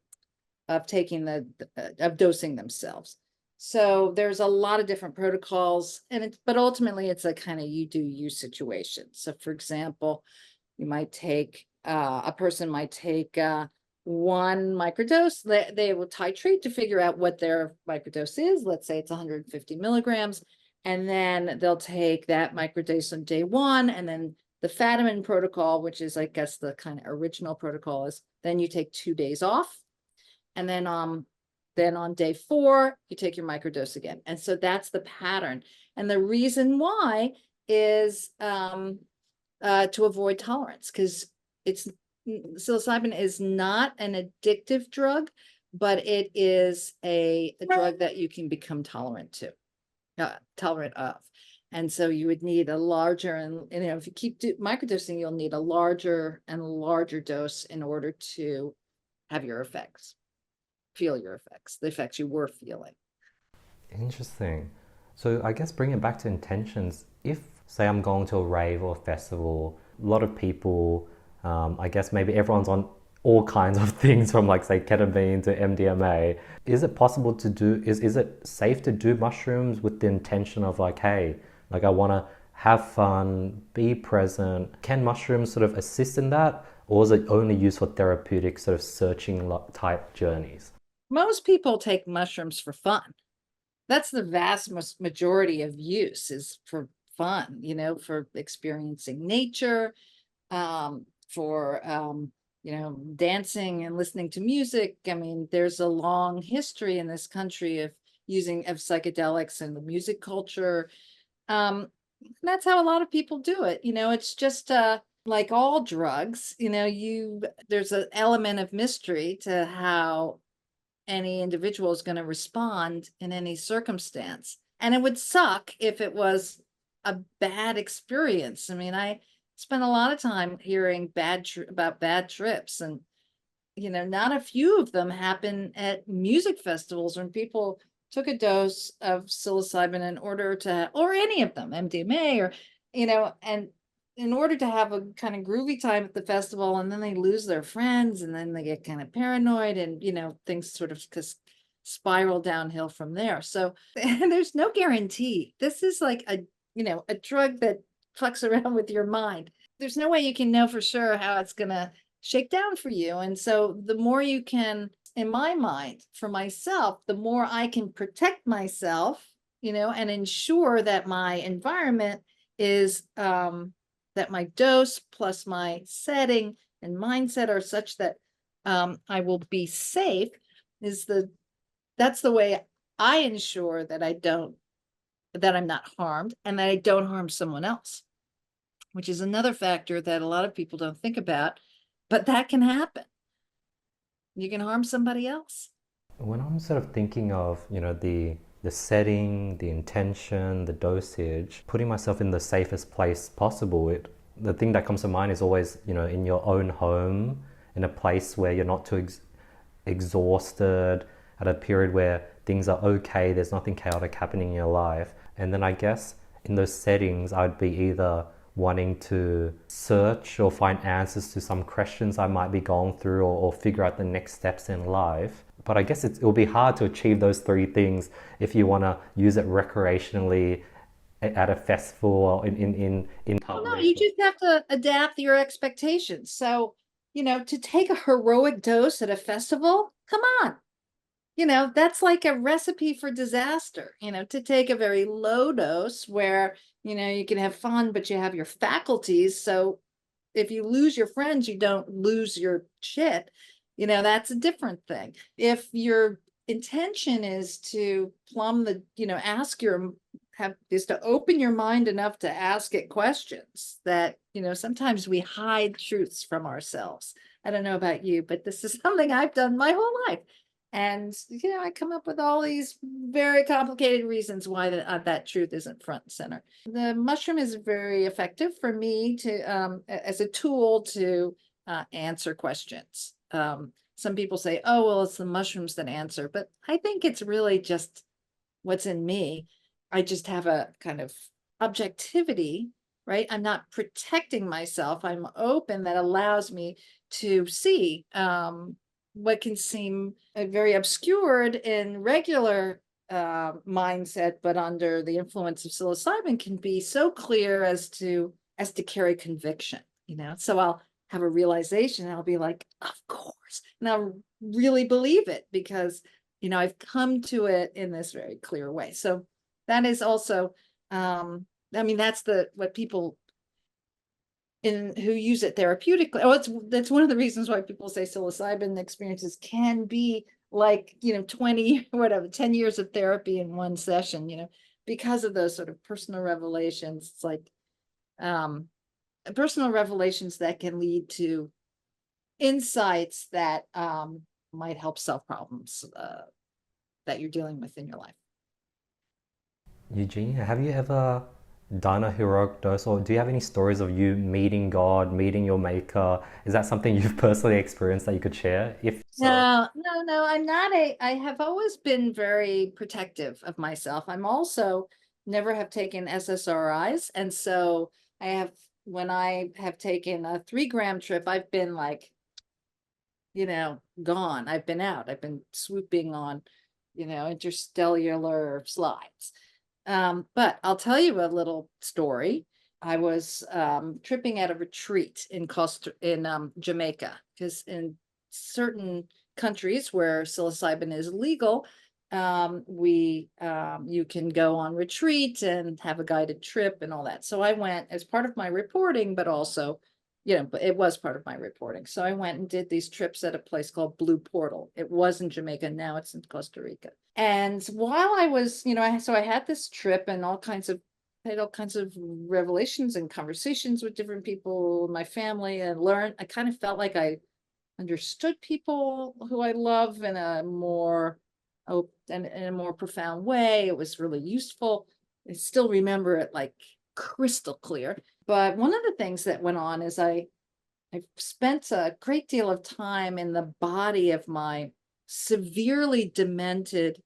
dosing themselves. So there's a lot of different protocols, but ultimately it's a kind of you do you situation. So for example, you might take a person might take one microdose. They will titrate to figure out what their microdose is. Let's say it's 150 milligrams. And then they'll take that microdose on day one. And then the Fadiman protocol, which is, I guess, the kind of original protocol, is then you take 2 days off. And then on day 4, you take your microdose again. And so that's the pattern. And the reason why is to avoid tolerance, because psilocybin is not an addictive drug, but it is a drug that you can become tolerant of. And so you would need a larger, and if you keep microdosing, you'll need a larger and larger dose in order to have your effects, feel your effects, the effects you were feeling. Interesting. So I guess bring it back to intentions. If, say, I'm going to a rave or a festival, a lot of people, I guess maybe everyone's on all kinds of things from, like, say, ketamine to MDMA. Is it possible to do, is it safe to do mushrooms with the intention of, like, hey, like, I want to have fun, be present? Can mushrooms sort of assist in that? Or is it only used for therapeutic sort of searching type journeys? Most people take mushrooms for fun. That's the vast majority of use, is for fun, for experiencing nature, for dancing and listening to music. I mean, there's a long history in this country of psychedelics and the music culture. That's how a lot of people do it. It's just like all drugs, there's an element of mystery to how any individual is going to respond in any circumstance. And it would suck if it was a bad experience. I mean, I spent a lot of time hearing about bad trips, and not a few of them happen at music festivals when people took a dose of psilocybin in order to, or any of them, MDMA, or and in order to have a kind of groovy time at the festival, and then they lose their friends, and then they get kind of paranoid, and things sort of spiral downhill from there. So there's no guarantee. This is like a drug that fucks around with your mind. There's no way you can know for sure how it's gonna shake down for you. And so the more you can, in my mind, for myself, the more I can protect myself, and ensure that my environment is that my dose plus my setting and mindset are such that I will be safe, that's the way I ensure that I'm not harmed, and that I don't harm someone else, which is another factor that a lot of people don't think about, but that can happen. You can harm somebody else. When I'm sort of thinking of, the setting, the intention, the dosage, putting myself in the safest place possible, the thing that comes to mind is always, in your own home, in a place where you're not too exhausted, at a period where things are okay, there's nothing chaotic happening in your life. And then I guess in those settings, I'd be either wanting to search or find answers to some questions I might be going through, or figure out the next steps in life. But I guess it'll be hard to achieve those 3 things if you want to use it recreationally at a festival or in public. Well, no, you just have to adapt your expectations. So, to take a heroic dose at a festival, come on. That's like a recipe for disaster, to take a very low dose where, you can have fun, but you have your faculties. So if you lose your friends, you don't lose your shit. That's a different thing. If your intention is to plumb the, is to open your mind enough to ask it questions that, sometimes we hide truths from ourselves. I don't know about you, but this is something I've done my whole life. And, I come up with all these very complicated reasons why that truth isn't front and center. The mushroom is very effective for me as a tool to answer questions. Some people say, oh, well, it's the mushrooms that answer, but I think it's really just what's in me. I just have a kind of objectivity right? I'm not protecting myself. I'm open, that allows me to see what can seem very obscured in regular mindset, but under the influence of psilocybin can be so clear as to carry conviction, you know. So I'll have a realization and I'll be like, of course, and I'll really believe it because, you know, I've come to it in this very clear way. So that is also I mean, that's what people who use it therapeutically. Oh, that's one of the reasons why people say psilocybin experiences can be like, you know, 20 whatever 10 years of therapy in one session, you know, because of those sort of personal revelations. It's like um personal revelations that can lead to insights that might help solve problems that you're dealing with in your life. Eugenia, have you ever done a heroic dose, or do you have any stories of you meeting God, meeting your maker? Is that something you've personally experienced that you could share? If so, No, I'm not I have always been very protective of myself. I'm also never have taken SSRIs. And so I have, when I have taken a 3 gram trip, I've been like, you know, gone. I've been out. I've been swooping on, you know, interstellar slides. But I'll tell you a little story. I was tripping at a retreat in Jamaica, because in certain countries where psilocybin is legal, you can go on retreat and have a guided trip and all that. So I went as part of my reporting, but also, you know, but it was part of my reporting. So I went and did these trips at a place called Blue Portal. It was in Jamaica, now it's in Costa Rica. And while I was, you know, I had this trip and I had all kinds of revelations and conversations with different people in my family, and I kind of felt like I understood people who I love in a more in a more profound way. It was really useful. I still remember it like crystal clear. But one of the things that went on is I spent a great deal of time in the body of my severely demented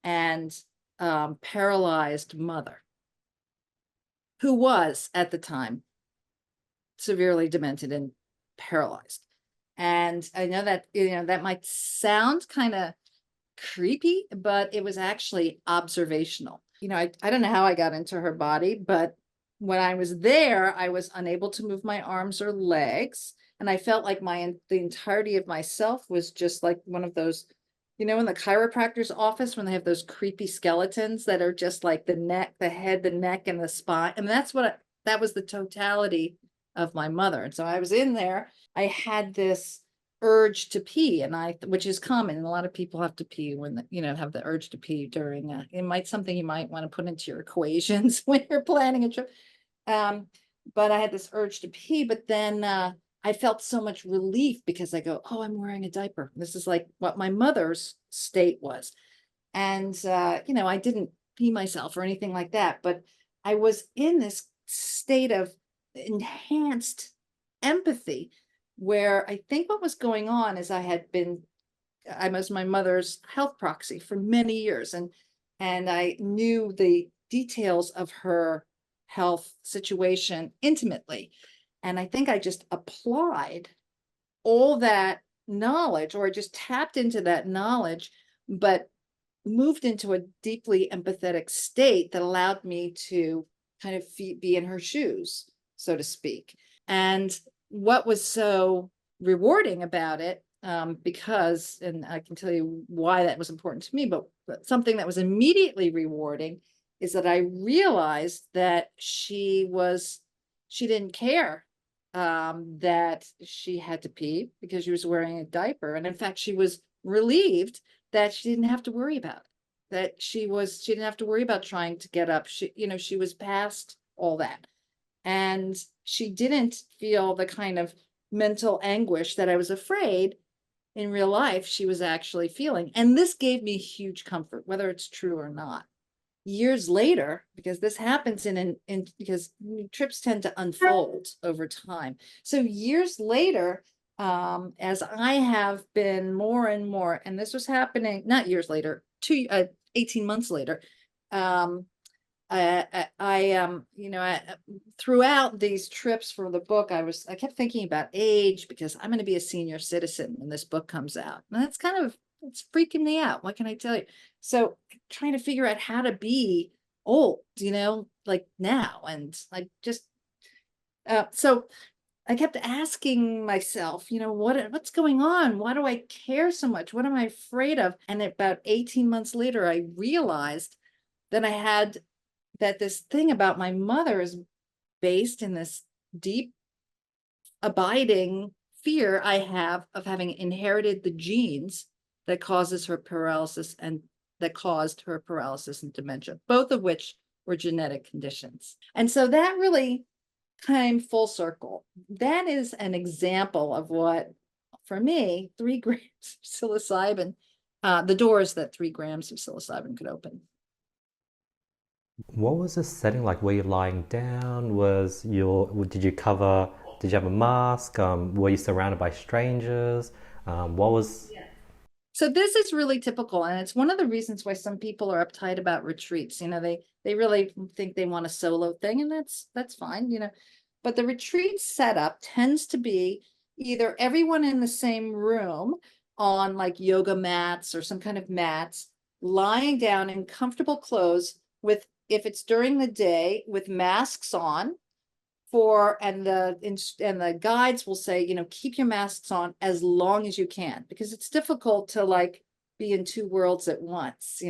and paralyzed mother, who was at the time severely demented and paralyzed. And I know that, you know, that might sound kind of creepy, but it was actually observational. You know, I don't know how I got into her body, but when I was there, I was unable to move my arms or legs. And I felt like the entirety of myself was just like one of those, you know, in the chiropractor's office when they have those creepy skeletons that are just like the neck, the head, the neck, and the spine. And that was the totality of my mother. And so I was in there. I had this urge to pee, which is common, and a lot of people have to pee when you know, have the urge to pee during something you might want to put into your equations when you're planning a trip. But I had this urge to pee, but then I felt so much relief because I go, oh, I'm wearing a diaper. This is like what my mother's state was. And you know, I didn't pee myself or anything like that, but I was in this state of enhanced empathy, where I think what was going on is I was my mother's health proxy for many years, and I knew the details of her health situation intimately. And I think I just applied all that knowledge, or just tapped into that knowledge, but moved into a deeply empathetic state that allowed me to kind of be in her shoes, so to speak. And what was so rewarding about it, because, and I can tell you why that was important to me, but something that was immediately rewarding is that I realized that she didn't care that she had to pee because she was wearing a diaper. And in fact, she was relieved that she didn't have to worry about it, that she didn't have to worry about trying to get up. She was past all that. And she didn't feel the kind of mental anguish that I was afraid in real life she was actually feeling. And this gave me huge comfort, whether it's true or not. Years later, because this happens because trips tend to unfold over time. So years later, as I have been more and more, and this was happening not years later, 18 months later, throughout these trips for the book, I kept thinking about age, because I'm going to be a senior citizen when this book comes out. And it's freaking me out. What can I tell you? So trying to figure out how to be old, like now. And so I kept asking myself, what's going on? Why do I care so much? What am I afraid of? And about 18 months later, I realized that this thing about my mother is based in this deep, abiding fear I have of having inherited the genes that caused her paralysis and dementia, both of which were genetic conditions. And so that really came full circle. That is an example of what, for me, 3 grams of psilocybin, the doors that 3 grams of psilocybin could open. What was the setting like? Were you lying down? Did you have a mask? Were you surrounded by strangers? What was... So this is really typical, and it's one of the reasons why some people are uptight about retreats. They really think they want a solo thing, and that's fine, But the retreat setup tends to be either everyone in the same room on like yoga mats or some kind of mats, lying down in comfortable clothes with, if it's during the day, with masks on, and the guides will say, keep your masks on as long as you can, because it's difficult to like be in 2 worlds at once,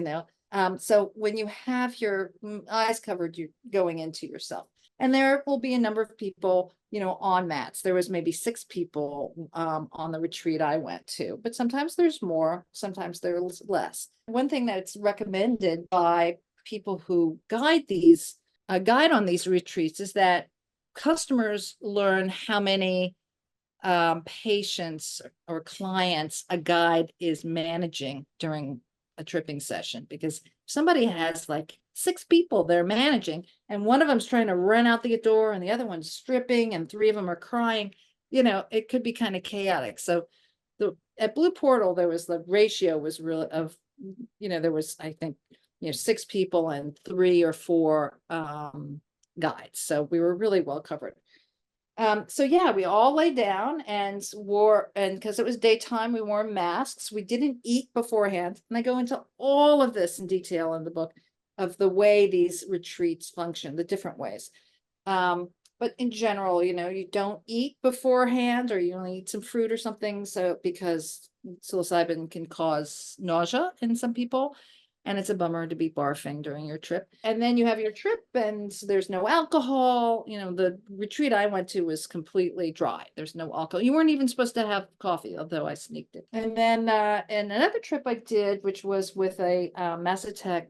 so when you have your eyes covered, you're going into yourself. And there will be a number of people, on mats. There was maybe 6 people on the retreat I went to, but sometimes there's more, sometimes there's less. One thing that's recommended by people who guide on these retreats is that customers learn how many patients or clients a guide is managing during a tripping session, because somebody has like 6 people they're managing, and one of them's trying to run out the door and the other one's stripping and 3 of them are crying, it could be kind of chaotic. So at Blue Portal, the ratio was really there was, I think, 6 people and 3 or 4 guides. So we were really well covered. So yeah, we all lay down and because it was daytime, we wore masks. We didn't eat beforehand. And I go into all of this in detail in the book of the way these retreats function, the different ways. But in general, you don't eat beforehand, or you only eat some fruit or something. So because psilocybin can cause nausea in some people, and it's a bummer to be barfing during your trip. And then you have your trip and there's no alcohol. The retreat I went to was completely dry. There's no alcohol. You weren't even supposed to have coffee, although I sneaked it. And then and another trip I did, which was with a Mazatec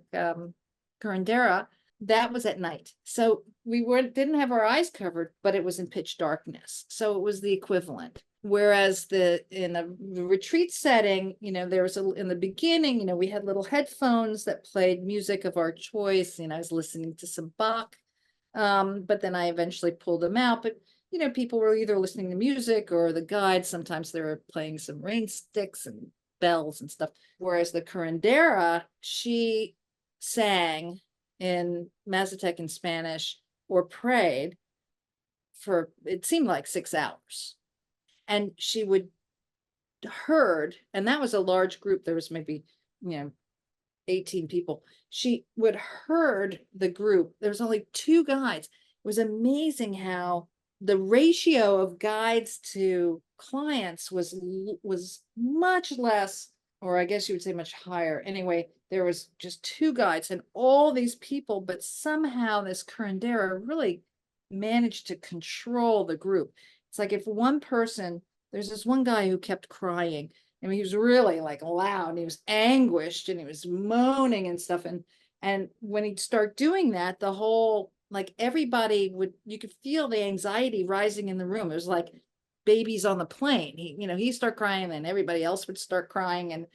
curandera, that was at night. So we didn't have our eyes covered, but it was in pitch darkness. So it was the equivalent. Whereas in a retreat setting, there was in the beginning, we had little headphones that played music of our choice. I was listening to some Bach, but then I eventually pulled them out. But people were either listening to music or the guides. Sometimes they were playing some rain sticks and bells and stuff. Whereas the curandera, she sang in Mazatec in Spanish or prayed for, it seemed like 6 hours. And she would herd, and that was a large group. There was maybe, 18 people. She would herd the group. There was only 2 guides. It was amazing how the ratio of guides to clients was much less, or I guess you would say much higher. Anyway, there was just 2 guides and all these people, but somehow this curandera really managed to control the group. It's like if one person, there's this one guy who kept crying. I mean, he was really like loud and he was anguished and he was moaning and stuff. And when he'd start doing that, the whole, like everybody you could feel the anxiety rising in the room. It was like babies on the plane. He'd start crying, and then everybody else would start crying. And,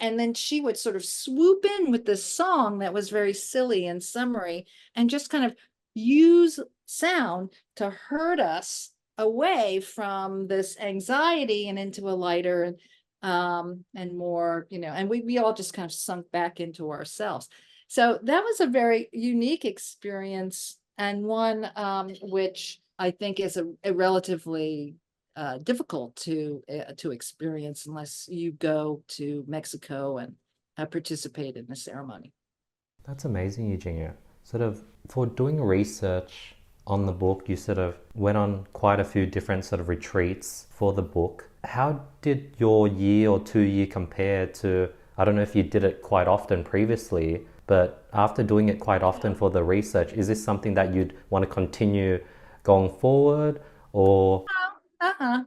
and then she would sort of swoop in with this song that was very silly and summery, and just kind of use sound to herd us away from this anxiety and into a lighter and more, and we all just kind of sunk back into ourselves. So that was a very unique experience, and one which I think is a relatively difficult to experience unless you go to Mexico and participate in a ceremony. That's amazing, Eugenia. Sort of for doing research on the book, you sort of went on quite a few different sort of retreats for the book. How did your year or 2 year compare to, I don't know if you did it quite often previously, but after doing it quite often for the research, is this something that you'd want to continue going forward or?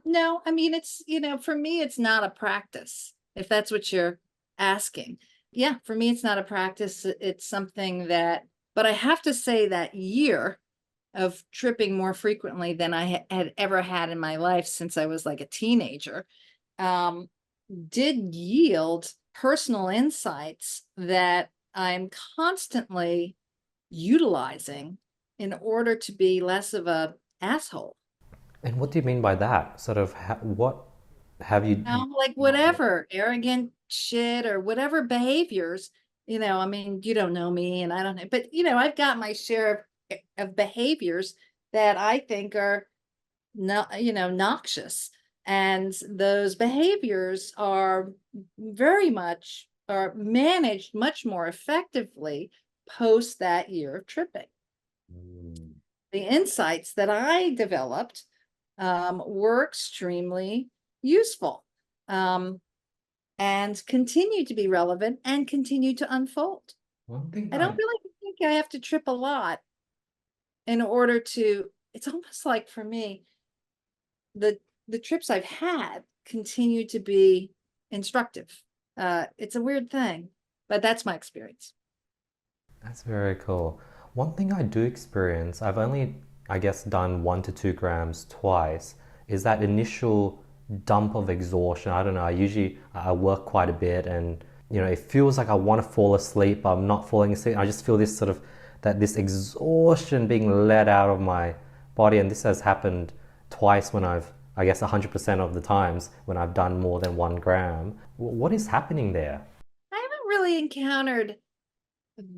No, I mean, it's, for me, it's not a practice, if that's what you're asking. Yeah, for me, it's not a practice. It's something that, but I have to say that year of tripping more frequently than I had ever had in my life since I was like a teenager, um, did yield personal insights that I'm constantly utilizing in order to be less of a asshole. And what do you mean by that? Sort of what have you Like not yet? whatever arrogant shit or whatever behaviors, I mean, you don't know me and I don't know, but I've got my share of behaviors that I think are not, noxious. And those behaviors are very much are managed much more effectively post that year of tripping. Mm. The insights that I developed were extremely useful, um, and continue to be relevant and continue to unfold. One thing I don't I really think I have to trip a lot in order to, it's almost like for me, the the trips I've had continue to be instructive. It's a weird thing, but that's my experience. That's very cool. One thing I do experience, I've only, I guess, done 1 to 2 grams twice, is that initial dump of exhaustion. I don't know. I work quite a bit, and it feels like I want to fall asleep, but I'm not falling asleep. I just feel this sort of that this exhaustion being let out of my body, and this has happened twice when I guess, 100% of the times when I've done more than 1 gram. What is happening there? I haven't really encountered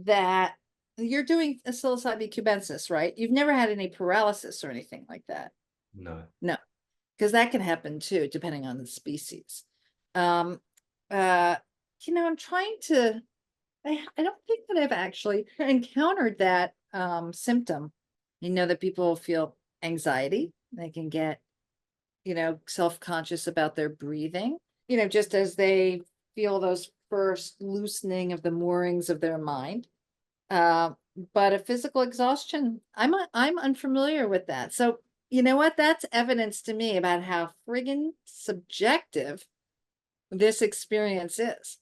that. You're doing a psilocybe cubensis, right? You've never had any paralysis or anything like that. No. No, because that can happen too, depending on the species. Um, uh, I'm trying to, I don't think that I've actually encountered that symptom. That people feel anxiety, they can get, self-conscious about their breathing, just as they feel those first loosening of the moorings of their mind. Uh, but a physical exhaustion, I'm unfamiliar with that. So you know what? That's evidence to me about how friggin' subjective this experience is.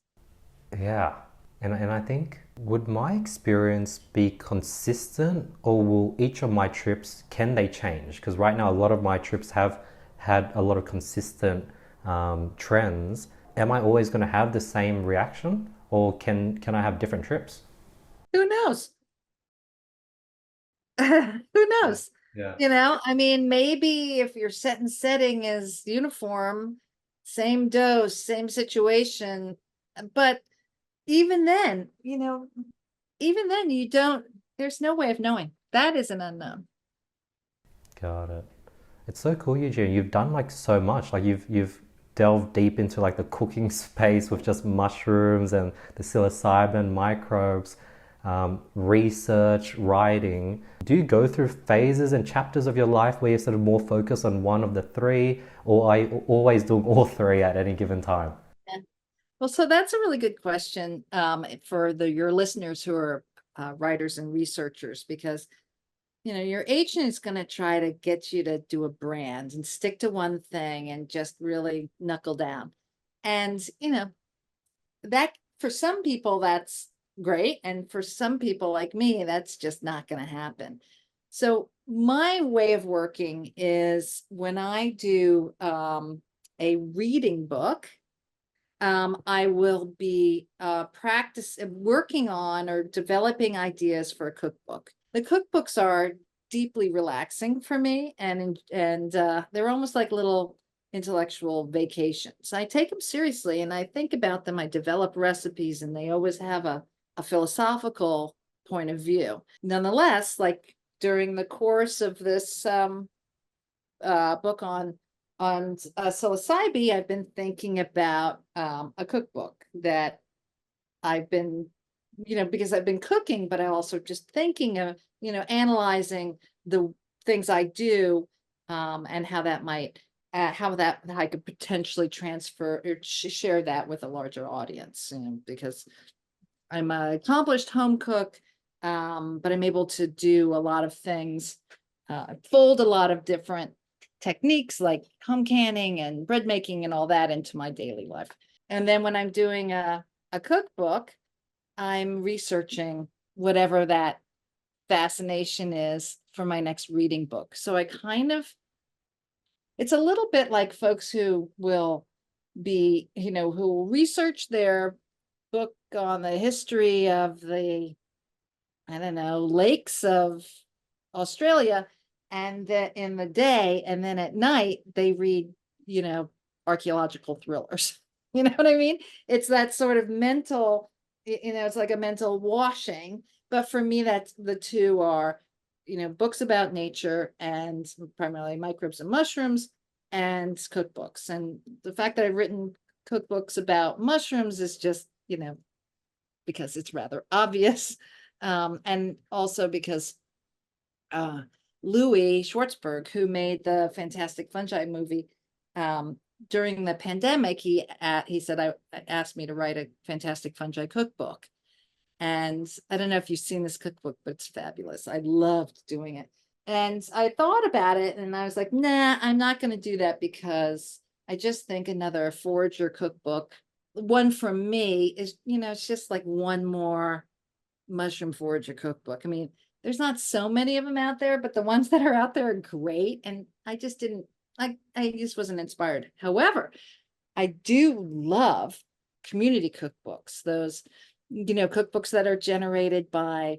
Yeah. And I think, would my experience be consistent or will each of my trips, can they change? Because right now, a lot of my trips have had a lot of consistent trends. Am I always going to have the same reaction or can I have different trips? Who knows? Who Yeah. knows? Yeah. I mean, maybe if your set and setting is uniform, same dose, same situation, but even then, even then you don't, there's no way of knowing. That is an unknown. Got it. It's so cool, Eugene. You've done like so much. Like you've delved deep into like the cooking space with just mushrooms and the psilocybin microbes, research, writing. Do you go through phases and chapters of your life where you're sort of more focused on one of the three, or are you always doing all three at any given time? Yeah. Well, so that's a really good question, for your listeners who are writers and researchers, because your agent is going to try to get you to do a brand and stick to one thing and just really knuckle down. And, that for some people, that's great. And for some people like me, that's just not going to happen. So my way of working is when I do a reading book, I will be working on or developing ideas for a cookbook. The cookbooks are deeply relaxing for me, and they're almost like little intellectual vacations. I take them seriously and I think about them. I develop recipes, and they always have a a philosophical point of view. Nonetheless, like during the course of this book on psilocybe, I've been thinking about a cookbook that I've been, because I've been cooking, but I also just thinking of, analyzing the things I do, and how that might, how I could potentially transfer or share that with a larger audience, because I'm an accomplished home cook, but I'm able to do a lot of things, fold a lot of different techniques like home canning and bread making and all that into my daily life. And then when I'm doing a cookbook, I'm researching whatever that fascination is for my next reading book. So it's a little bit like folks who will be, who will research their book on the history of the, I don't know, lakes of Australia, and in the day, and then at night they read, archaeological thrillers. You know what I mean? It's that sort of mental, it's like a mental washing. But for me, that's the two are, books about nature and primarily microbes and mushrooms, and cookbooks. And the fact that I've written cookbooks about mushrooms is just, because it's rather obvious. And also because Louis Schwartzberg, who made the Fantastic Fungi movie, during the pandemic, he said, I asked me to write a Fantastic Fungi Cookbook. And I don't know if you've seen this cookbook, but it's fabulous. I loved doing it. And I thought about it and I was like, nah, I'm not going to do that, because I just think another forager cookbook, one from me, is, it's just like one more mushroom forager cookbook. I mean, there's not so many of them out there, but the ones that are out there are great. And I just wasn't inspired. However, I do love community cookbooks, those, cookbooks that are generated by,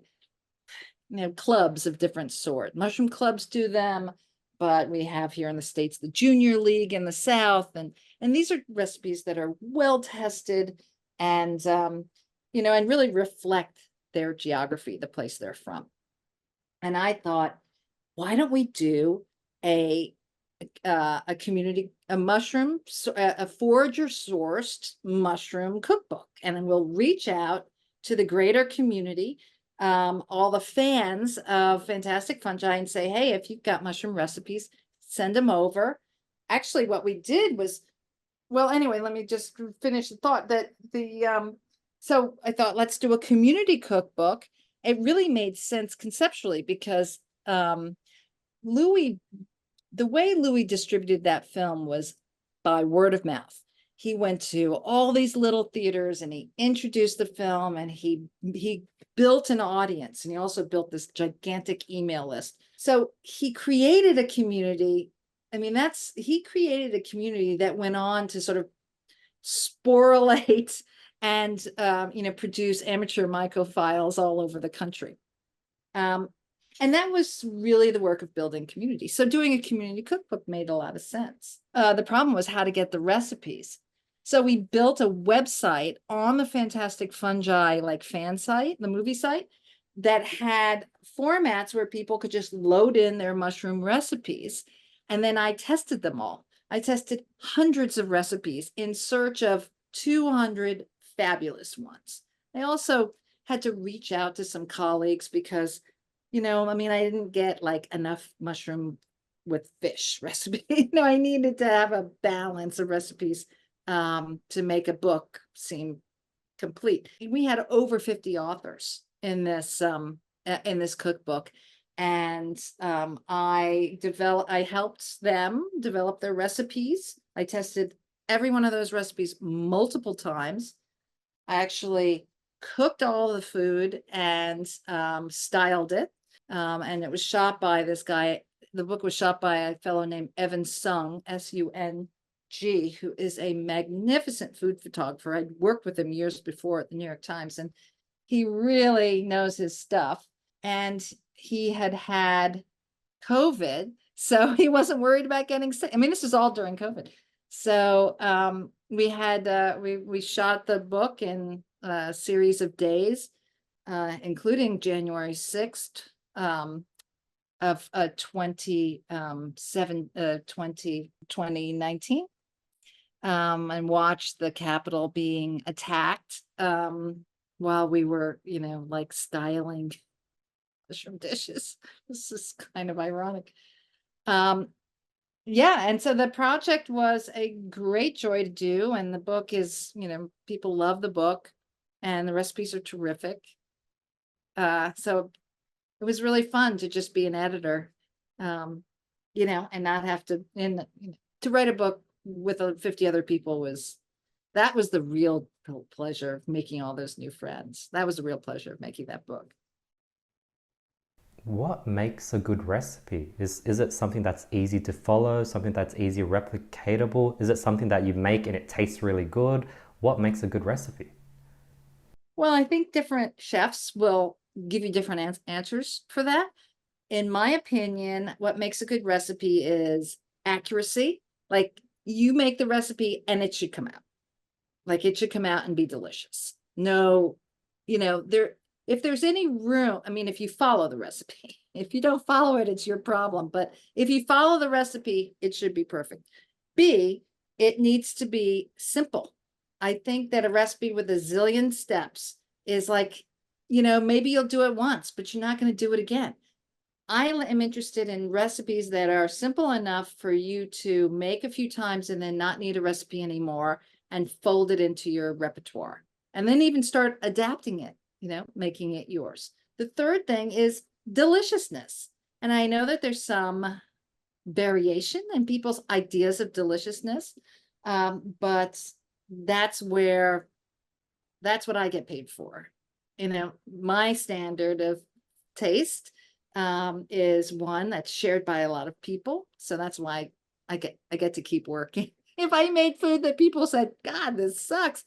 clubs of different sort. Mushroom clubs do them, but we have here in the States, the Junior League in the South. And these are recipes that are well tested and, and really reflect their geography, the place they're from. And I thought, why don't we do a community, a forager sourced mushroom cookbook, and then we'll reach out to the greater community, all the fans of Fantastic Fungi, and say, hey, if you've got mushroom recipes, send them over. Actually, what we did was, well, anyway, let me just finish the thought that so I thought, let's do a community cookbook. It really made sense conceptually because Louis, the way Louis distributed that film was by word of mouth. He went to all these little theaters and he introduced the film, and he built an audience, and he also built this gigantic email list. So he created a community. I mean, he created a community that went on to sort of sporulate and produce amateur mycophiles all over the country. And that was really the work of building community. So doing a community cookbook made a lot of sense. The problem was how to get the recipes. So we built a website on the Fantastic Fungi, like fan site, the movie site, that had formats where people could just load in their mushroom recipes. And then I tested them all. I tested hundreds of recipes in search of 200 fabulous ones. I also had to reach out to some colleagues because, I didn't get like enough mushroom with fish recipe. I needed to have a balance of recipes to make a book seem complete. We had over 50 authors in this cookbook, and I helped them develop their recipes. I tested every one of those recipes multiple times. I actually cooked all the food and styled it. And it was shot by this guy. The book was shot by a fellow named Evan Sung, S-U-N-G, who is a magnificent food photographer. I'd worked with him years before at the New York Times, and he really knows his stuff. And he had COVID, so he wasn't worried about getting sick. I mean, this is all during COVID. So we shot the book in a series of days. including January 6th, of 2019, and watched the Capitol being attacked, while we were, like styling mushroom dishes. This is kind of ironic. Yeah, and so the project was a great joy to do, and the book is, people love the book, and the recipes are terrific. So it was really fun to just be an editor, and not have to, to write a book with 50 other people that was the real pleasure of making all those new friends. That was the real pleasure of making that book. What makes a good recipe? Is it something that's easy to follow, something that's easy replicatable? Is it something that you make and it tastes really good? What makes a good recipe? Well, I think different chefs will give you different answers for that. In my opinion, what makes a good recipe is accuracy. Like, you make the recipe and it should come out. Like, it should come out and be delicious. No, if there's any room, I mean, if you follow the recipe, if you don't follow it, it's your problem. But if you follow the recipe, it should be perfect. B, it needs to be simple. I think that a recipe with a zillion steps is like, maybe you'll do it once, but you're not going to do it again. I am interested in recipes that are simple enough for you to make a few times and then not need a recipe anymore and fold it into your repertoire. And then even start adapting it, making it yours. The third thing is deliciousness. And I know that there's some variation in people's ideas of deliciousness, but that's what I get paid for. My standard of taste is one that's shared by a lot of people. So that's why I get to keep working. If I made food that people said, God, this sucks,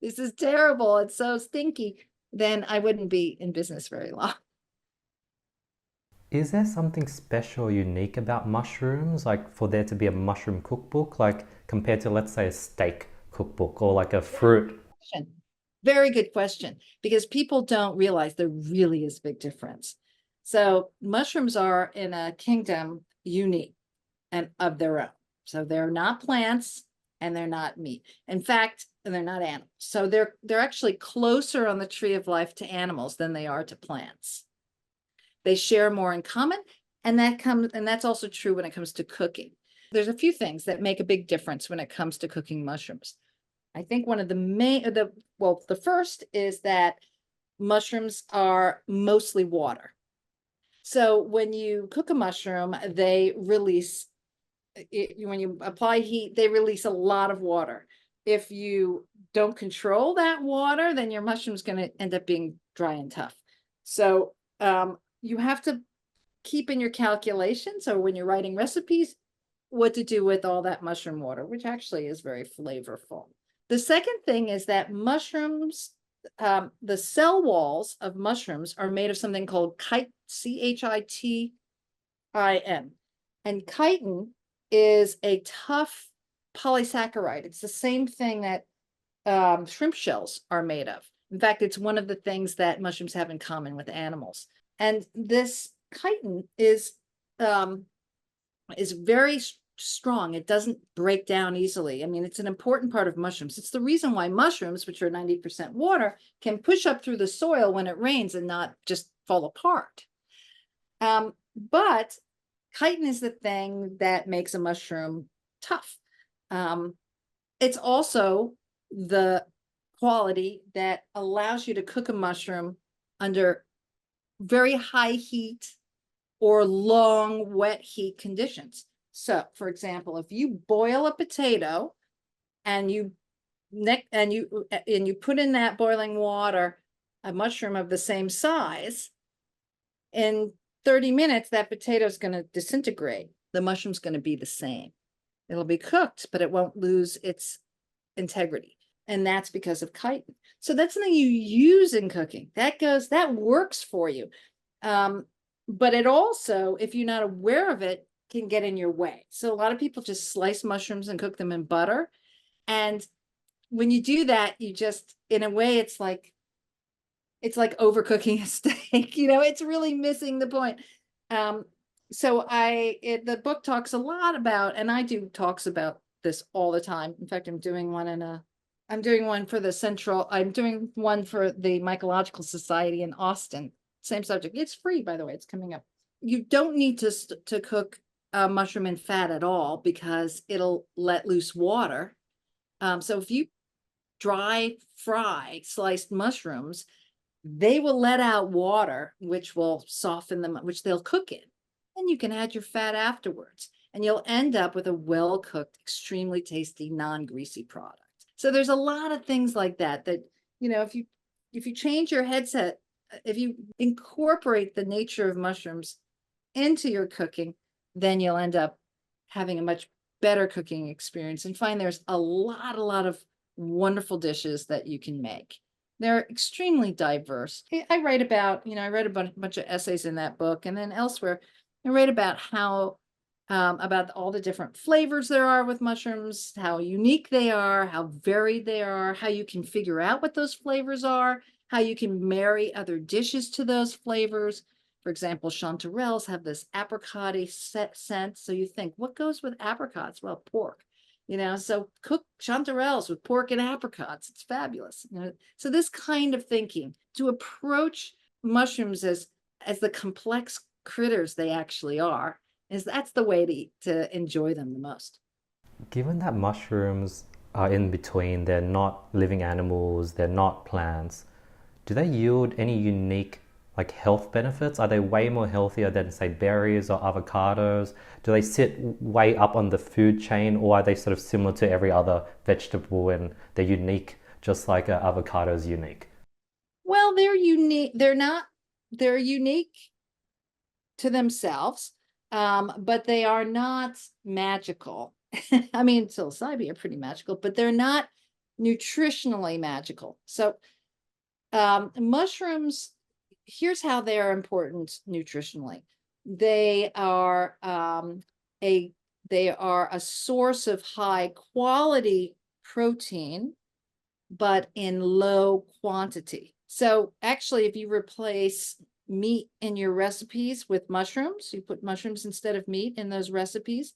this is terrible, it's so stinky, then I wouldn't be in business very long. Is there something special or unique about mushrooms, like for there to be a mushroom cookbook, like compared to, let's say, a steak cookbook or like a fruit? Very good question, because people don't realize there really is a big difference. So mushrooms are in a kingdom unique and of their own. So they're not plants and they're not meat. In fact, and they're not animals. So they're actually closer on the tree of life to animals than they are to plants. They share more in common, and that's also true when it comes to cooking. There's a few things that make a big difference when it comes to cooking mushrooms. I think one of the first is that mushrooms are mostly water. So when you cook a mushroom, they release, when you apply heat, they release a lot of water. If you don't control that water, then your mushroom's going to end up being dry and tough. So you have to keep in your calculations, or when you're writing recipes, what to do with all that mushroom water, which actually is very flavorful. The second thing is that mushrooms, the cell walls of mushrooms are made of something called chitin, chitin. And chitin is a tough polysaccharide. It's the same thing that shrimp shells are made of. In fact, it's one of the things that mushrooms have in common with animals. And this chitin is very strong. It doesn't break down easily. I mean, it's an important part of mushrooms. It's the reason why mushrooms, which are 90% water, can push up through the soil when it rains and not just fall apart. But chitin is the thing that makes a mushroom tough. It's also the quality that allows you to cook a mushroom under very high heat or long wet heat conditions. So, for example, if you boil a potato and you put in that boiling water a mushroom of the same size, in 30 minutes, that potato is going to disintegrate. The mushroom's going to be the same. It'll be cooked, but it won't lose its integrity. And that's because of chitin. So that's something you use in cooking. That works for you. But it also, if you're not aware of it, can get in your way. So a lot of people just slice mushrooms and cook them in butter. And when you do that, you just, in a way, it's like it's like overcooking a steak, it's really missing the point. So the book talks a lot about, and I do talks about this all the time. In fact, I'm doing one for the Mycological Society in Austin. Same subject. It's free, by the way. It's coming up. You don't need to cook a mushroom in fat at all because it'll let loose water. So if you dry fry sliced mushrooms, they will let out water, which will soften them, which they'll cook in. And you can add your fat afterwards, and you'll end up with a well-cooked, extremely tasty, non-greasy product. So there's a lot of things like that, if you change your headset, if you incorporate the nature of mushrooms into your cooking, then you'll end up having a much better cooking experience and find there's a lot of wonderful dishes that you can make. They're extremely diverse. I write about, I read a bunch of essays in that book, and then elsewhere, I write about about all the different flavors there are with mushrooms, how unique they are, how varied they are, how you can figure out what those flavors are, how you can marry other dishes to those flavors. For example, chanterelles have this apricot-y scent. So you think, what goes with apricots? Well, pork. So cook chanterelles with pork and apricots. It's fabulous. So this kind of thinking, to approach mushrooms as the complex critters they actually are, that's the way to enjoy them the most. Given that mushrooms are in between, they're not living animals, they're not plants, do they yield any unique health benefits? Are they way more healthier than, say, berries or avocados? Do they sit way up on the food chain, or are they sort of similar to every other vegetable and they're unique, just like avocado is unique? Well, they're unique. They're unique to themselves, but they are not magical. I mean, psilocybe are pretty magical, but they're not nutritionally magical. So mushrooms, here's how they're important nutritionally. They are a source of high quality protein, but in low quantity. So actually, if you replace meat in your recipes with mushrooms, you put mushrooms instead of meat in those recipes,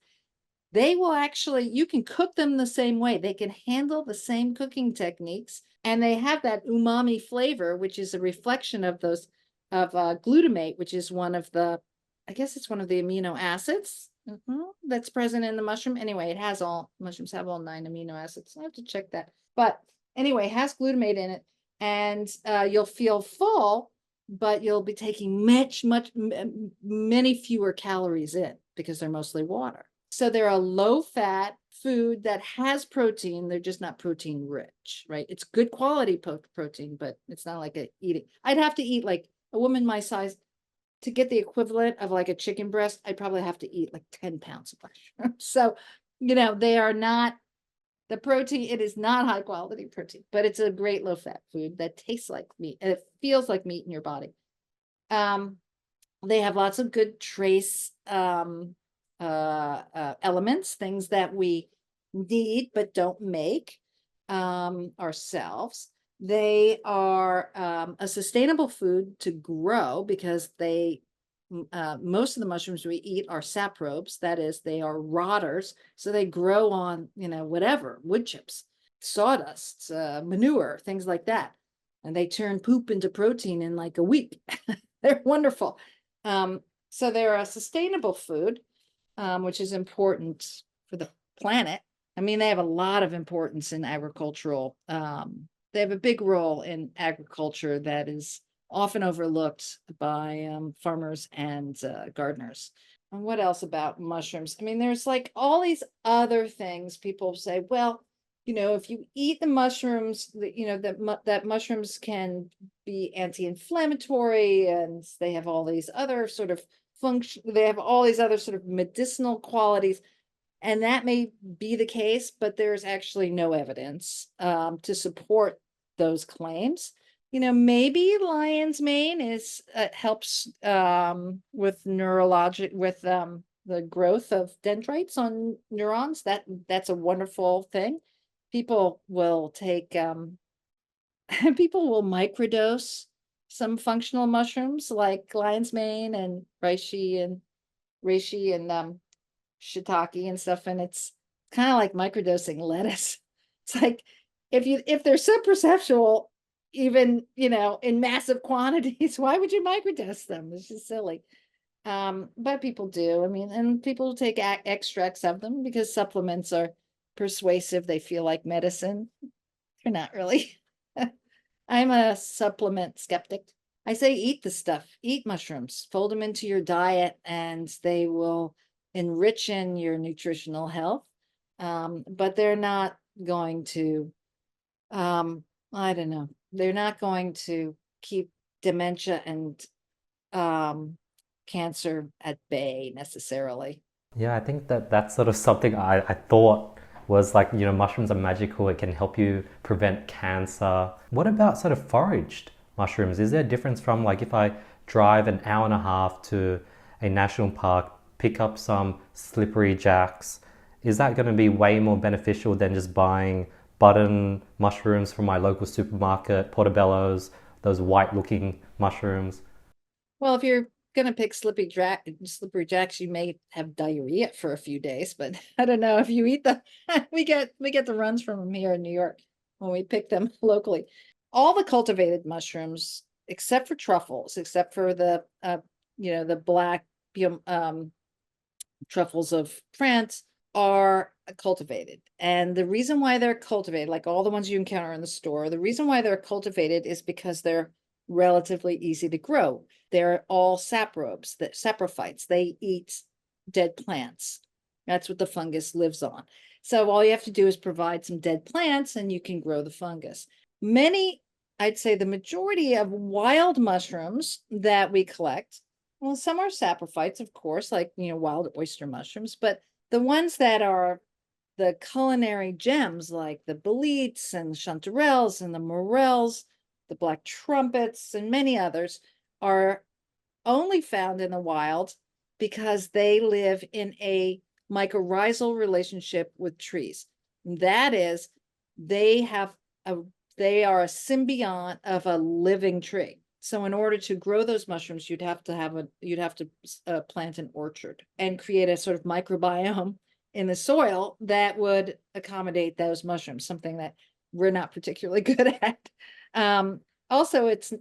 they will actually, you can cook them the same way. They can handle the same cooking techniques, and they have that umami flavor, which is a reflection of glutamate, which is one of the amino acids that's present in the mushroom. Anyway, mushrooms have all 9 amino acids. I have to check that. But anyway, it has glutamate in it, and you'll feel full, but you'll be taking many fewer calories in because they're mostly water. So they're a low-fat food that has protein. They're just not protein rich, right? It's good quality protein, but it's not like eating. I'd have to eat like a woman my size to get the equivalent of like a chicken breast. I'd probably have to eat like 10 pounds of mushroom. So, they are not the protein. It is not high quality protein, but it's a great low-fat food that tastes like meat and it feels like meat in your body. They have lots of good trace elements, things that we need but don't make ourselves. They are a sustainable food to grow because most of the mushrooms we eat are saprobes. That is, they are rotters. So they grow on, whatever, wood chips, sawdust, manure, things like that. And they turn poop into protein in like a week. They're wonderful. So they're a sustainable food, which is important for the planet. I mean, they have a lot of importance in agricultural. They have a big role in agriculture that is often overlooked by farmers and gardeners. And what else about mushrooms? I mean, there's like all these other things. People say, well, if you eat the mushrooms, that mushrooms can be anti-inflammatory, and they have all these other sort of they have all these other sort of medicinal qualities. And that may be the case, but there's actually no evidence to support those claims. Maybe lion's mane helps with the growth of dendrites on neurons. That's a wonderful thing. People will take people will microdose some functional mushrooms like lion's mane and reishi and shiitake and stuff, and it's kind of like microdosing lettuce. It's like if they're so perceptual, even in massive quantities, why would you microdose them? It's just silly. But people do. I mean, and people take extracts of them because supplements are persuasive. They feel like medicine. They're not really. I'm a supplement skeptic. I say eat the stuff, eat mushrooms, fold them into your diet, and they will enrich in your nutritional health. But they're not going to, I don't know, they're not going to keep dementia and cancer at bay necessarily. Yeah, I think that that's sort of something I thought was like, mushrooms are magical. It can help you prevent cancer. What about sort of foraged mushrooms? Is there a difference from like if I drive an hour and a half to a national park, pick up some slippery jacks? Is that going to be way more beneficial than just buying button mushrooms from my local supermarket, portobellos, those white looking mushrooms? Well, if you're gonna pick slippery jacks, you may have diarrhea for a few days, but I don't know if you eat them. we get the runs from them here in New York when we pick them locally. All the cultivated mushrooms, except for truffles, except for the black truffles of France, are cultivated. And the reason why they're cultivated, like all the ones you encounter in the store, the reason why they're cultivated is because they're relatively easy to grow. They're all saprobes, saprophytes. They eat dead plants. That's what the fungus lives on. So all you have to do is provide some dead plants and you can grow the fungus. I'd say the majority of wild mushrooms that we collect, well, some are saprophytes, of course, like, wild oyster mushrooms, but the ones that are the culinary gems, like the boletes and the chanterelles and the morels, the black trumpets, and many others, are only found in the wild because they live in a mycorrhizal relationship with trees. That is, they have they are a symbiont of a living tree. So in order to grow those mushrooms, you'd have to plant an orchard and create a sort of microbiome in the soil that would accommodate those mushrooms, something that we're not particularly good at. Also, it's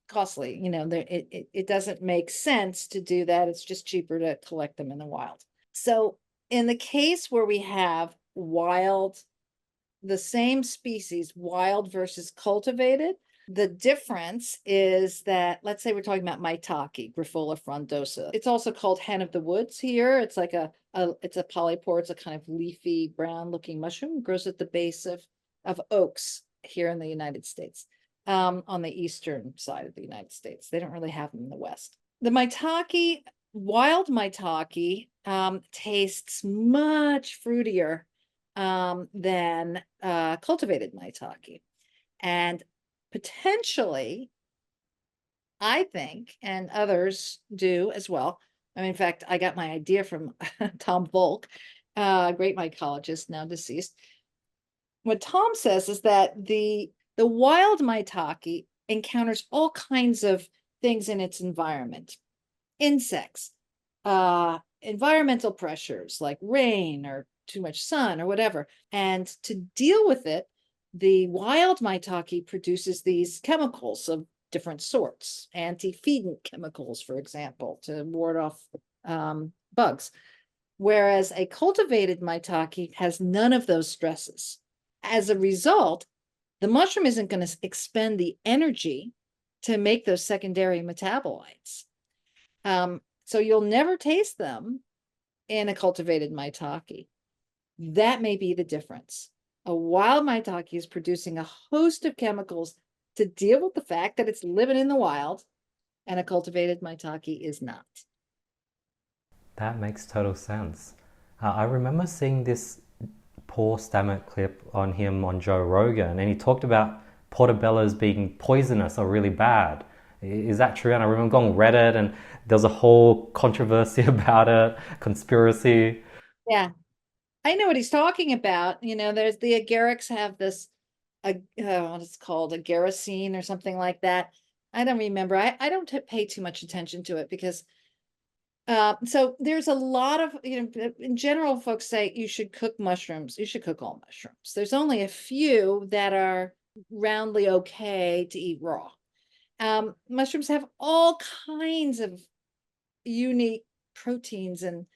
costly. It doesn't make sense to do that. It's just cheaper to collect them in the wild. So in the case where we have the same species, wild versus cultivated, the difference is that, let's say we're talking about maitake, Grifola frondosa. It's also called hen of the woods here. It's like it's a polypore. It's a kind of leafy brown looking mushroom. It grows at the base of oaks here in the United States, on the eastern side of the United States. They don't really have them in the West. The maitake, wild maitake, tastes much fruitier than cultivated maitake. And potentially, I think, and others do as well. I mean, in fact, I got my idea from Tom Volk, a great mycologist, now deceased. What Tom says is that the wild maitake encounters all kinds of things in its environment, insects, environmental pressures like rain or too much sun or whatever. And to deal with it, the wild maitake produces these chemicals of different sorts, anti-feedant chemicals, for example, to ward off bugs. Whereas a cultivated maitake has none of those stresses. As a result, the mushroom isn't going to expend the energy to make those secondary metabolites. So you'll never taste them in a cultivated maitake. That may be the difference. A wild maitake is producing a host of chemicals to deal with the fact that it's living in the wild, and a cultivated maitake is not. That makes total sense. I remember seeing this Paul Stamet clip on him on Joe Rogan, and he talked about portobellos being poisonous or really bad. Is that true? And I remember going Reddit, and there was a whole controversy about it, conspiracy. Yeah, I know what he's talking about. There's the agarics have this, what it's called, agaricine or something like that. I don't remember. I don't pay too much attention to it because so there's a lot of, in general, folks say you should cook mushrooms. You should cook all mushrooms. There's only a few that are roundly okay to eat raw. Mushrooms have all kinds of unique proteins and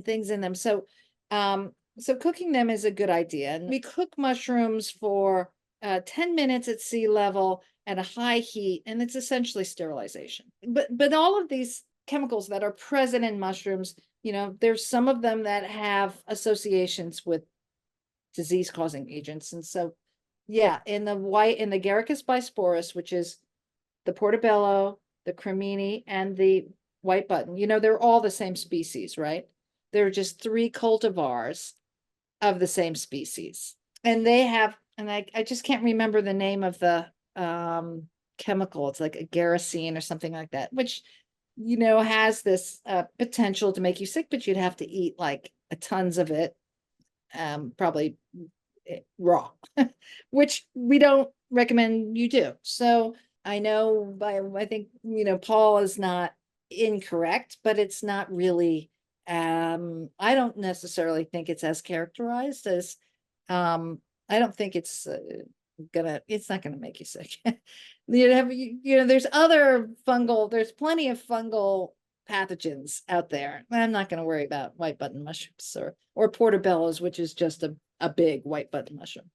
things in them. So so cooking them is a good idea. And we cook mushrooms for 10 minutes at sea level at a high heat, and it's essentially sterilization. But all of these chemicals that are present in mushrooms, there's some of them that have associations with disease-causing agents. And so, yeah, in the Garricus bisporus, which is the portobello, the cremini, and the white button, they're all the same species, right? They're just 3 cultivars of the same species. And they have, and I just can't remember the name of the chemical. It's like a garricine or something like that, which, has this potential to make you sick, but you'd have to eat like tons of it, probably raw, which we don't recommend you do. So I know, I think, Paul is not incorrect, but it's not really, I don't necessarily think it's as characterized as, I don't think it's not gonna make you sick. There's there's plenty of fungal pathogens out there. I'm not gonna worry about white button mushrooms or portobellos, which is just a big white button mushroom.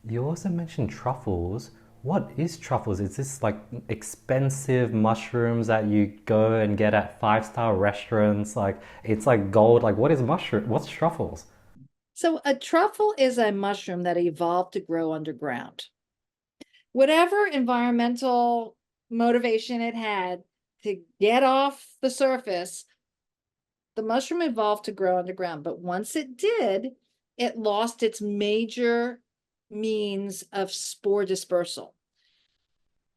You also mentioned truffles. What is truffles? Is this like expensive mushrooms that you go and get at 5-star restaurants? Like it's like gold. Like what is mushroom? What's truffles? So a truffle is a mushroom that evolved to grow underground. Whatever environmental motivation it had to get off the surface, the mushroom evolved to grow underground. But once it did, it lost its major means of spore dispersal.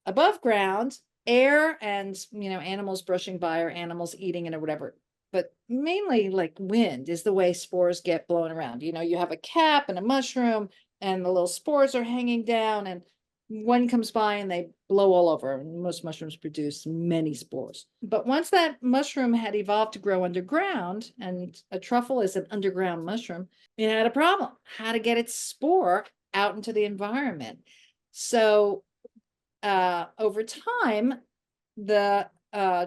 Above ground, air and animals brushing by or animals eating it or whatever, but mainly like wind is the way spores get blown around. You have a cap and a mushroom and the little spores are hanging down and one comes by and they blow all over. And most mushrooms produce many spores. But once that mushroom had evolved to grow underground, and a truffle is an underground mushroom, it had a problem, how to get its spore out into the environment. So over time, the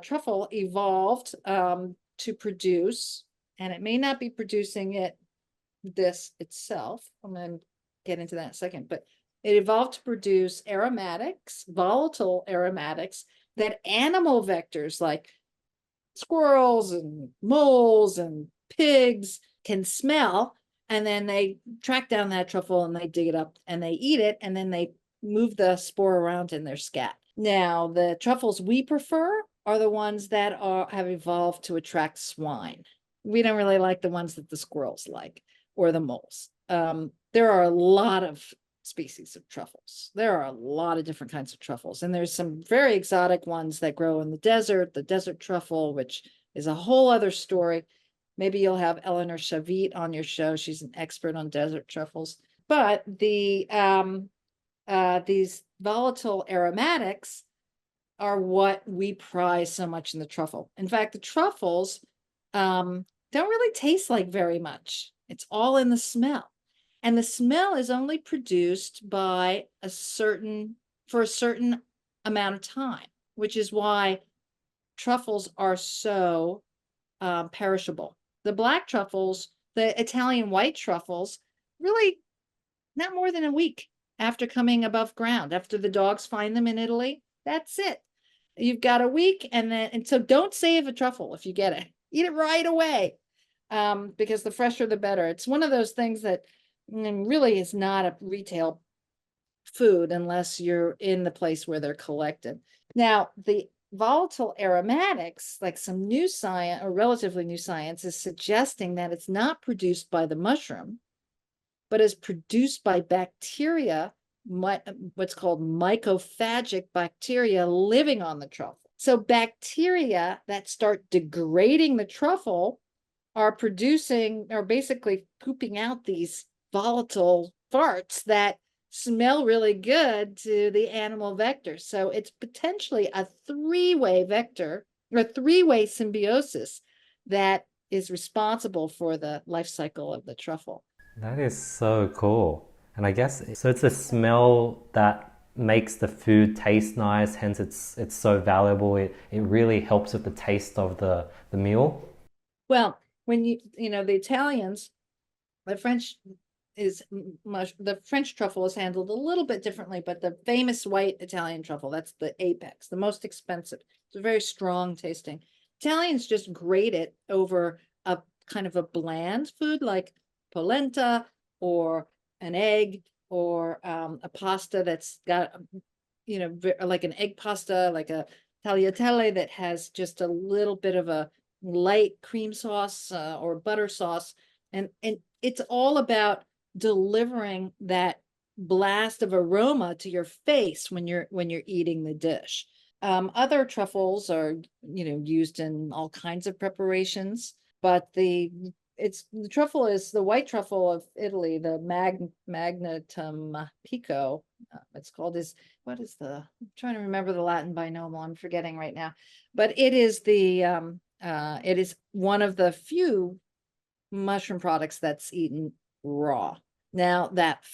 truffle evolved to produce, and it may not be producing this itself. I'm going to get into that in a second, but it evolved to produce aromatics, volatile aromatics that animal vectors like squirrels and moles and pigs can smell. And then they track down that truffle and they dig it up and they eat it. And then they move the spore around in their scat. Now, the truffles we prefer are the ones that have evolved to attract swine. We don't really like the ones that the squirrels like or the moles. There are a lot of species of truffles. There are a lot of different kinds of truffles, and there's some very exotic ones that grow in the desert truffle, which is a whole other story. Maybe you'll have Eleanor Shavit on your show. She's an expert on desert truffles. But these volatile aromatics are what we prize so much in the truffle. In fact, the truffles don't really taste like very much. It's all in the smell. And the smell is only produced by for a certain amount of time, which is why truffles are so perishable. The black truffles, the Italian white truffles, really not more than a week after coming above ground. After the dogs find them in Italy, that's it. You've got a week, and so don't save a truffle if you get it. Eat it right away, because the fresher the better. It's one of those things that really is not a retail food unless you're in the place where they're collected. Now, the volatile aromatics, like some new science or relatively new science, is suggesting that it's not produced by the mushroom, but is produced by bacteria, what's called mycophagic bacteria living on the truffle. So bacteria that start degrading the truffle are basically pooping out these volatile farts that smell really good to the animal vector. So it's potentially a three-way vector or three-way symbiosis that is responsible for the life cycle of the truffle. That is so cool. And I guess so it's the smell that makes the food taste nice, hence it's so valuable. It really helps with the taste of the meal. Well, when the Italians, the French is much, the French truffle is handled a little bit differently, but the famous white Italian truffle, that's the apex, the most expensive. It's a very strong tasting. Italians just grate it over a kind of a bland food like polenta or an egg or a pasta that's got, like an egg pasta, like a tagliatelle that has just a little bit of a light cream sauce or butter sauce. And it's all about delivering that blast of aroma to your face when you're eating the dish. Other truffles are, used in all kinds of preparations, but the truffle is the white truffle of Italy, the Magnetum pico. It's called is what is I'm trying to remember the Latin binomial. I'm forgetting right now, but it is it is one of the few mushroom products that's eaten raw. Now that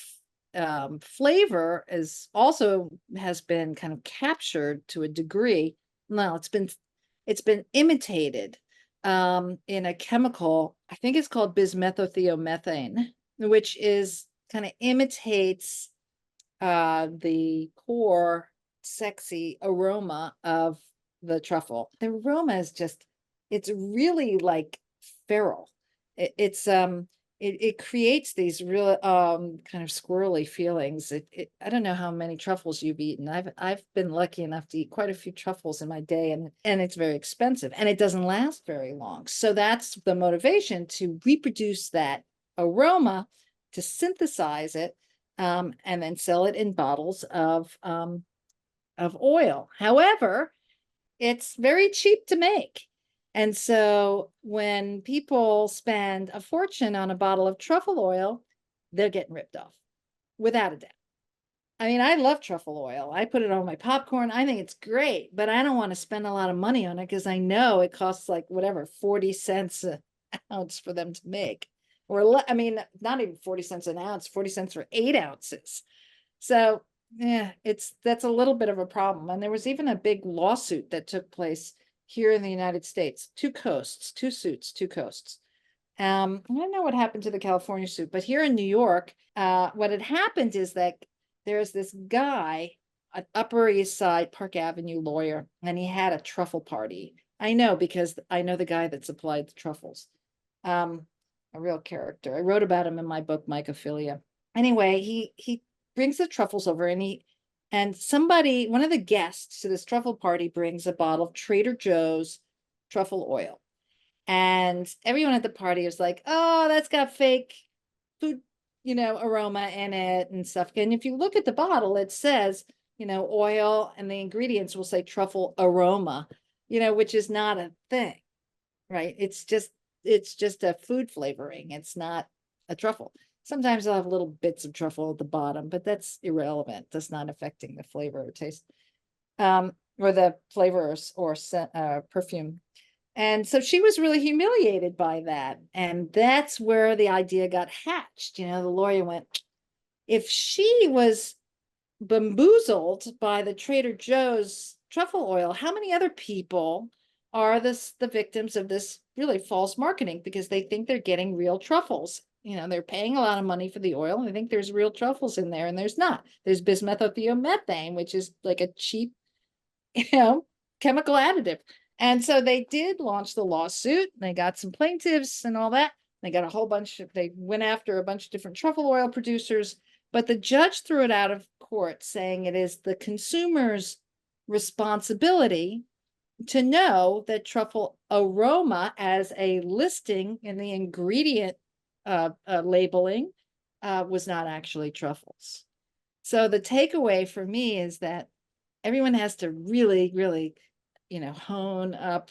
flavor is also has been kind of captured to a degree. No, it's been imitated in a chemical. I think it's called bismethothioethane, which is kind of imitates the core sexy aroma of the truffle. The aroma is just, it's really like feral. It creates these real kind of squirrely feelings. I don't know how many truffles you've eaten. I've been lucky enough to eat quite a few truffles in my day, and it's very expensive and it doesn't last very long. So that's the motivation to reproduce that aroma, to synthesize it, and then sell it in bottles of oil. However, it's very cheap to make. And so when people spend a fortune on a bottle of truffle oil, they're getting ripped off without a doubt. I mean, I love truffle oil. I put it on my popcorn. I think it's great, but I don't want to spend a lot of money on it because I know it costs like whatever, 40 cents an ounce for them to make. Or, I mean, not even 40 cents an ounce, 40 cents for 8 ounces. So, yeah, that's a little bit of a problem. And there was even a big lawsuit that took place here in the United States, two coasts, two suits, two coasts. I don't know what happened to the California suit, but here in New York, what had happened is that there's this guy, an Upper East Side Park Avenue lawyer, and he had a truffle party. I know because I know the guy that supplied the truffles. A real character. I wrote about him in my book, Mycophilia. Anyway, he brings the truffles over, and somebody, one of the guests to this truffle party, brings a bottle of Trader Joe's truffle oil. And everyone at the party was like, oh, that's got fake food, aroma in it and stuff. And if you look at the bottle, it says, oil, and the ingredients will say truffle aroma, which is not a thing, right? It's just a food flavoring. It's not a truffle. Sometimes I'll have little bits of truffle at the bottom, but that's irrelevant. That's not affecting the flavor or taste, or the flavors or perfume. And so she was really humiliated by that. And that's where the idea got hatched. The lawyer went, if she was bamboozled by the Trader Joe's truffle oil, how many other people are the victims of this really false marketing because they think they're getting real truffles? They're paying a lot of money for the oil and they think there's real truffles in there, and there's not. There's bismethothioethane, which is like a cheap, chemical additive. And so they did launch the lawsuit. They got some plaintiffs and all that. They got they went after a bunch of different truffle oil producers, but the judge threw it out of court, saying it is the consumer's responsibility to know that truffle aroma, as a listing in the ingredient labeling, was not actually truffles. So the takeaway for me is that everyone has to really, really, hone up,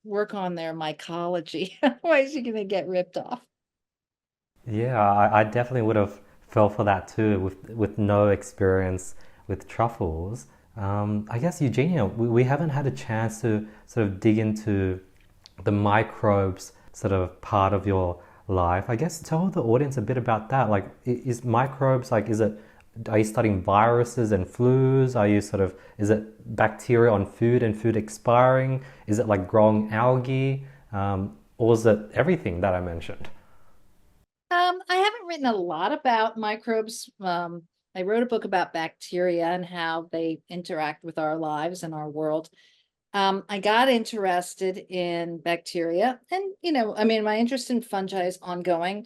work on their mycology. Otherwise, you're going to get ripped off. Yeah, I definitely would have fell for that too with no experience with truffles. I guess, Eugenia, we haven't had a chance to sort of dig into the microbes sort of part of your life. I guess tell the audience a bit about that. Like, is microbes, like, are you studying viruses and flus? Are you sort of, is it bacteria on food and food expiring? Is it like growing algae? Or is it everything that I mentioned? I haven't written a lot about microbes. I wrote a book about bacteria and how they interact with our lives and our world. I got interested in bacteria, and I mean, my interest in fungi is ongoing,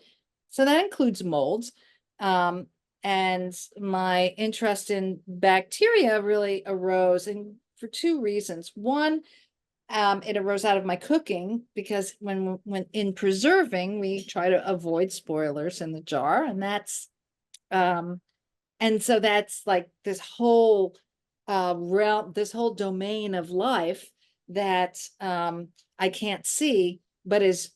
so that includes molds. And my interest in bacteria really arose for two reasons. One, it arose out of my cooking, because when in preserving, we try to avoid spoilers in the jar, and um, so that's like this whole realm, this whole domain of life that I can't see, but is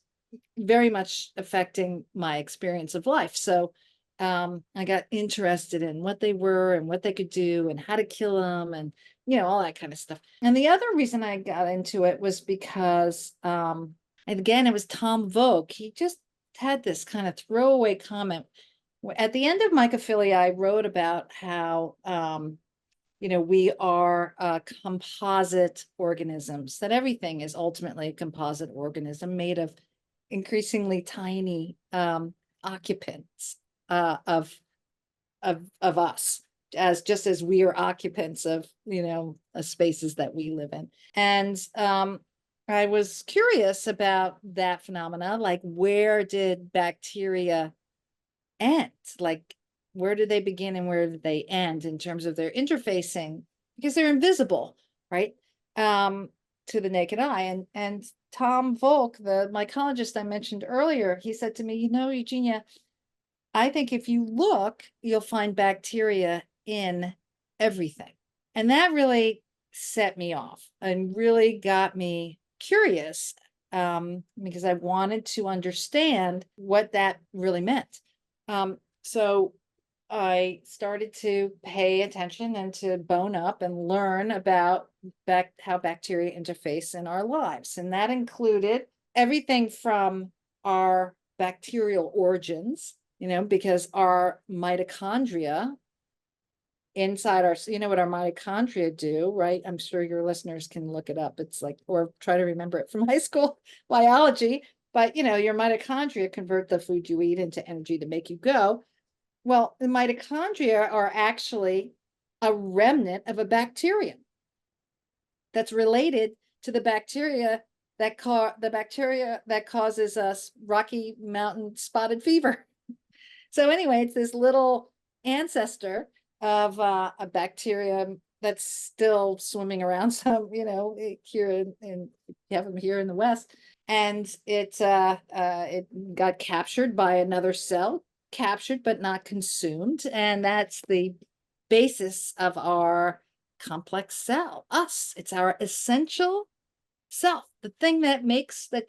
very much affecting my experience of life. So I got interested in what they were and what they could do and how to kill them, and all that kind of stuff. And the other reason I got into it was because and again, it was Tom Vogt. He just had this kind of throwaway comment. At the end of Mycophilia, I wrote about how we are composite organisms, that everything is ultimately a composite organism made of increasingly tiny occupants of us, just as we are occupants of spaces that we live in. And I was curious about that phenomena, like, where did bacteria end? Like, where do they begin and where do they end in terms of their interfacing? Because they're invisible, right? To the naked eye. And Tom Volk, the mycologist I mentioned earlier, he said to me, Eugenia, I think if you look, you'll find bacteria in everything. And that really set me off and really got me curious, because I wanted to understand what that really meant. So I started to pay attention and to bone up and learn about how bacteria interface in our lives. And that included everything from our bacterial origins, because our mitochondria inside our, what our mitochondria do, right? I'm sure your listeners can look it up. It's like, or try to remember it from high school biology. But, your mitochondria convert the food you eat into energy to make you go. Well, the mitochondria are actually a remnant of a bacterium that's related to the bacteria that causes us Rocky Mountain spotted fever. So anyway, it's this little ancestor of a bacterium that's still swimming around some, here in you have them here in the West. And it got captured by another cell, captured but not consumed. And that's the basis of our complex cell, us. It's our essential self, the thing that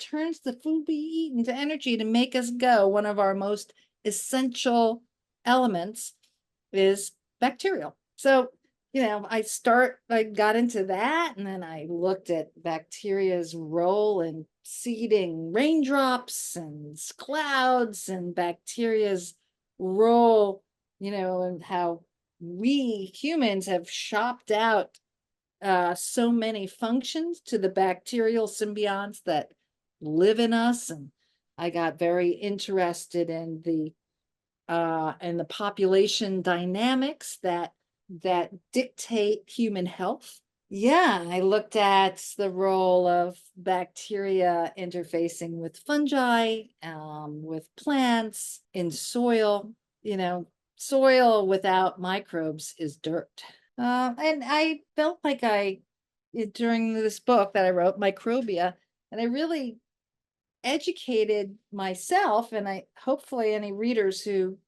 turns the food we eat into energy to make us go. One of our most essential elements is bacterial. So, I got into that, and then I looked at bacteria's role in seeding raindrops and clouds, and bacteria's role, and how we humans have shopped out so many functions to the bacterial symbionts that live in us. And I got very interested in the population dynamics that dictate human health. Yeah, I looked at the role of bacteria interfacing with fungi, with plants, in soil. Soil without microbes is dirt. And I felt like during this book that I wrote, Microbia, and I really educated myself, and hopefully any readers who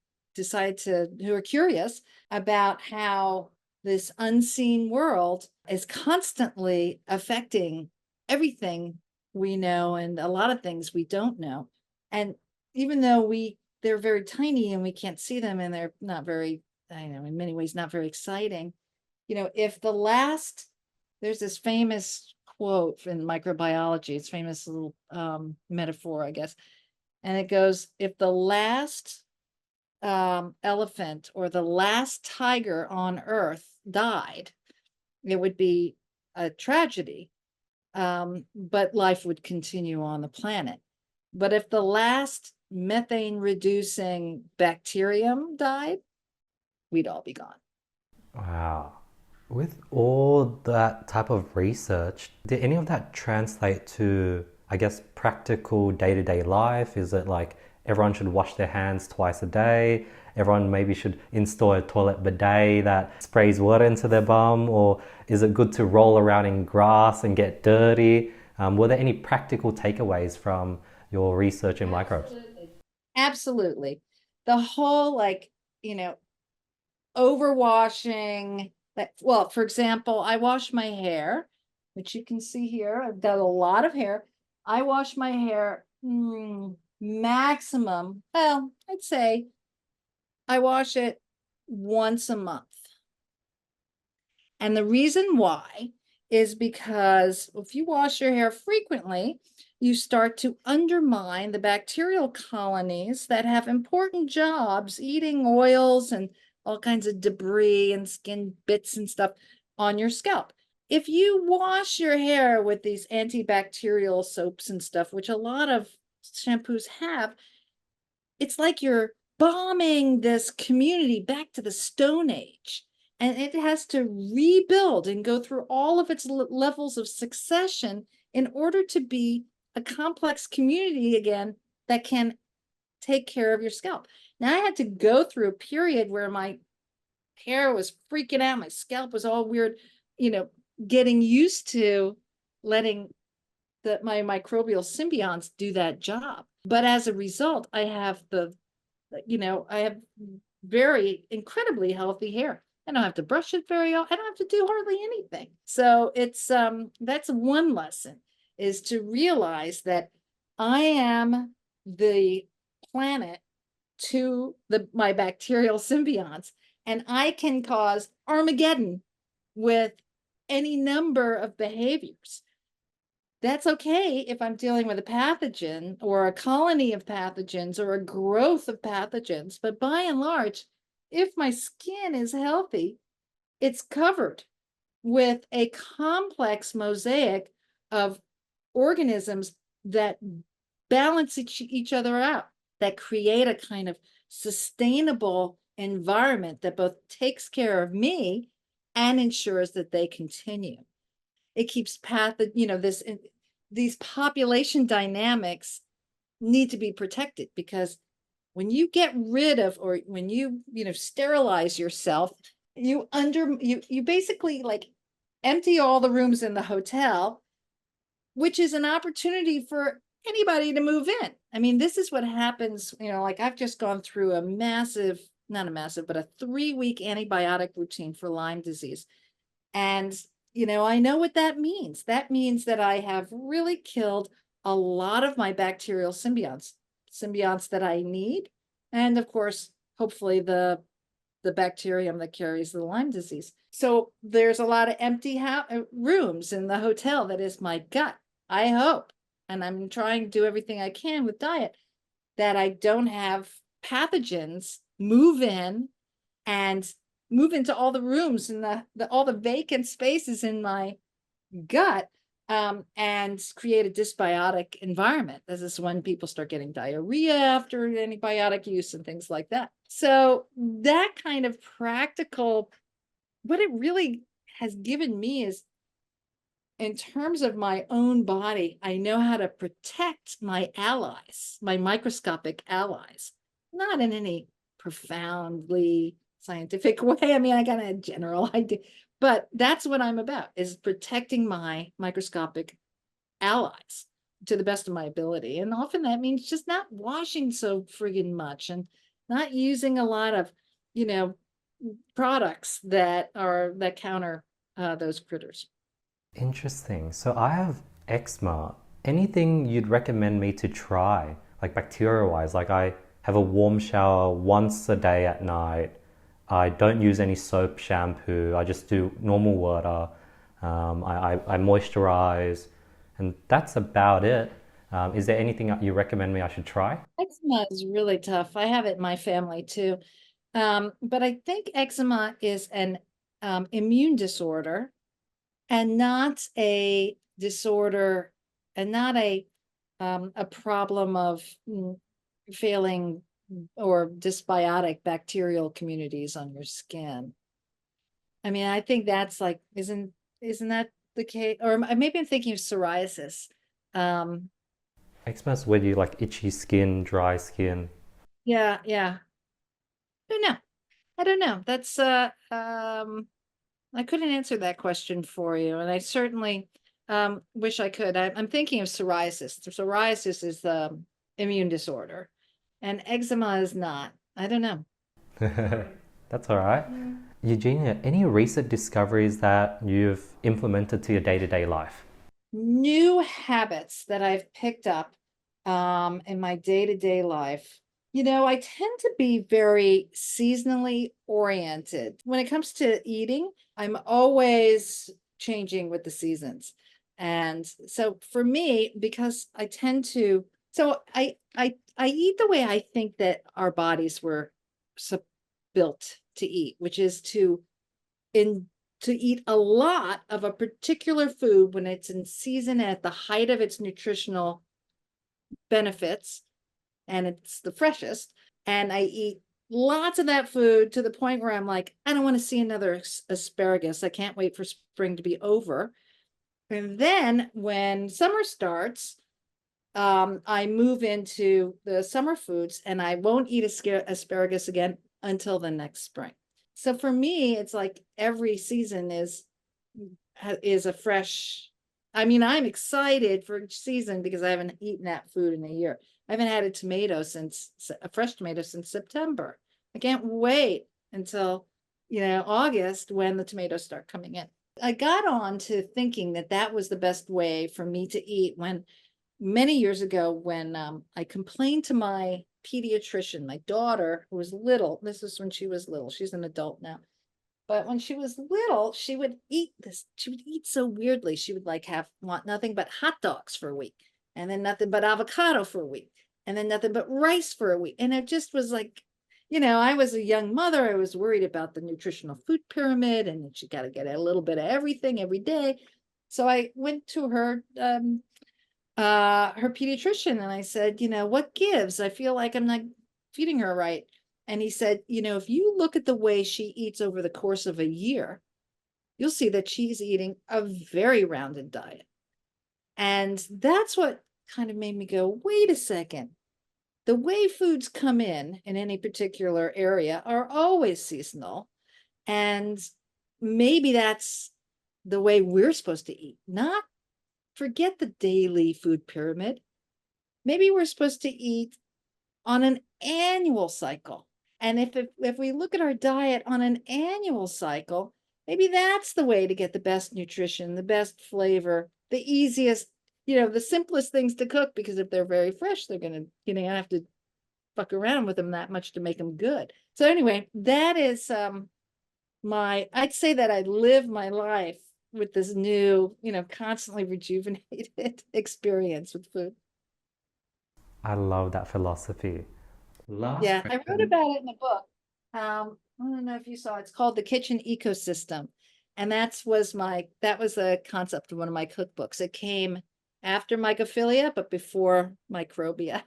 are curious about how this unseen world is constantly affecting everything we know and a lot of things we don't know. And even though we they're very tiny and we can't see them, and they're not very, I know, in many ways, not very exciting. If the last, there's this famous quote in microbiology, it's famous little metaphor, I guess. And it goes, if the last elephant or the last tiger on Earth died, it would be a tragedy, but life would continue on the planet. But if the last methane reducing bacterium died, we'd all be gone. Wow. With all that type of research, did any of that translate to, I guess, practical day-to-day life? Is it like everyone should wash their hands twice a day? Everyone maybe should install a toilet bidet that sprays water into their bum? Or is it good to roll around in grass and get dirty? Were there any practical takeaways from your research in microbes? Absolutely. Absolutely. The whole, overwashing, well, for example, I wash my hair, which you can see here. I've got a lot of hair. I wash my hair maximum, well, I'd say I wash it once a month. And the reason why is because if you wash your hair frequently, you start to undermine the bacterial colonies that have important jobs eating oils and all kinds of debris and skin bits and stuff on your scalp. If you wash your hair with these antibacterial soaps and stuff, which a lot of shampoos have, it's like you're bombing this community back to the Stone Age. And it has to rebuild and go through all of its levels of succession in order to be a complex community again that can take care of your scalp. Now, I had to go through a period where my hair was freaking out, my scalp was all weird, getting used to letting my microbial symbionts do that job. But as a result, I have very incredibly healthy hair. I don't have to brush it very often. I don't have to do hardly anything. So it's that's one lesson, is to realize that I am the planet to my bacterial symbionts, and I can cause Armageddon with any number of behaviors. That's okay if I'm dealing with a pathogen or a colony of pathogens or a growth of pathogens. But by and large, if my skin is healthy, it's covered with a complex mosaic of organisms that balance each other out, that create a kind of sustainable environment that both takes care of me and ensures that they continue. It keeps these population dynamics need to be protected, because when you get rid of, or when you sterilize yourself, you basically like empty all the rooms in the hotel, which is an opportunity for anybody to move in. I mean, this is what happens, like I've just gone through not a massive, but a 3-week antibiotic routine for Lyme disease. And I know what that means. That means that I have really killed a lot of my bacterial symbionts that I need. And of course, hopefully the bacterium that carries the Lyme disease. So there's a lot of empty rooms in the hotel that is my gut. I hope, and I'm trying to do everything I can with diet, that I don't have pathogens move in and move into all the rooms and all the vacant spaces in my gut, and create a dysbiotic environment. This is when people start getting diarrhea after antibiotic use and things like that. So that kind of practical, what it really has given me is, in terms of my own body, I know how to protect my allies, my microscopic allies, not in any profoundly scientific way. I mean, I got a general idea, but that's what I'm about, is protecting my microscopic allies to the best of my ability. And often that means just not washing so friggin' much and not using a lot of, products that counter those critters. Interesting. So I have eczema. Anything you'd recommend me to try, like bacteria wise? Like I have a warm shower once a day at night. I don't use any soap, shampoo. I just do normal water. I moisturize, and that's about it. Is there anything that you recommend me I should try? Eczema is really tough. I have it in my family too. But I think eczema is an immune disorder and not a disorder and not a problem of failing or dysbiotic bacterial communities on your skin. I mean, I think that's like, isn't that the case? Or maybe I'm thinking of psoriasis. Um, Eczema is where you like itchy skin, dry skin. yeah, yeah. I don't know. I don't know. That's I couldn't answer that question for you, and I certainly wish I could. I'm thinking of psoriasis. Psoriasis is the immune disorder, and eczema is not. I don't know. That's all right. Eugenia, any recent discoveries that you've implemented to your day-to-day life? New habits that I've picked up in my day-to-day life. I tend to be very seasonally oriented. When it comes to eating, I'm always changing with the seasons. And so for me, because I tend to, so I eat the way I think that our bodies were built to eat, which is to eat a lot of a particular food when it's in season at the height of its nutritional benefits and it's the freshest. And I eat lots of that food to the point where I'm like, I don't want to see another asparagus. I can't wait for spring to be over. And then when summer starts, I move into the summer foods and I won't eat asparagus again until the next spring. So for me, it's like every season is a fresh. I mean, I'm excited for each season because I haven't eaten that food in a year. I haven't had a fresh tomato since September. I can't wait until, August when the tomatoes start coming in. I got on to thinking that that was the best way for me to eat when many years ago when I complained to my pediatrician, my daughter, who was little. This is when she was little. She's an adult now. But when she was little, she would eat this. She would eat so weirdly. She would want nothing but hot dogs for a week, and then nothing but avocado for a week, and then nothing but rice for a week. And it just was like, I was a young mother. I was worried about the nutritional food pyramid, and she got to get a little bit of everything every day. So I went to her pediatrician, and I said, what gives? I feel like I'm not feeding her right. And he said, if you look at the way she eats over the course of a year, you'll see that she's eating a very rounded diet. And that's what kind of made me go, wait a second. The way foods come in any particular area are always seasonal. And maybe that's the way we're supposed to eat, not forget the daily food pyramid. Maybe we're supposed to eat on an annual cycle. And if we look at our diet on an annual cycle, maybe that's the way to get the best nutrition, the best flavor, the easiest, the simplest things to cook, because if they're very fresh, they're going to, have to fuck around with them that much to make them good. So anyway, that is I'd say that I live my life with this new, constantly rejuvenated experience with food. I love that philosophy. Last Yeah, I wrote question. about it in a book. I don't know if you saw it. It's called The Kitchen Ecosystem. And that was a concept of one of my cookbooks. It came after mycophilia, but before microbia.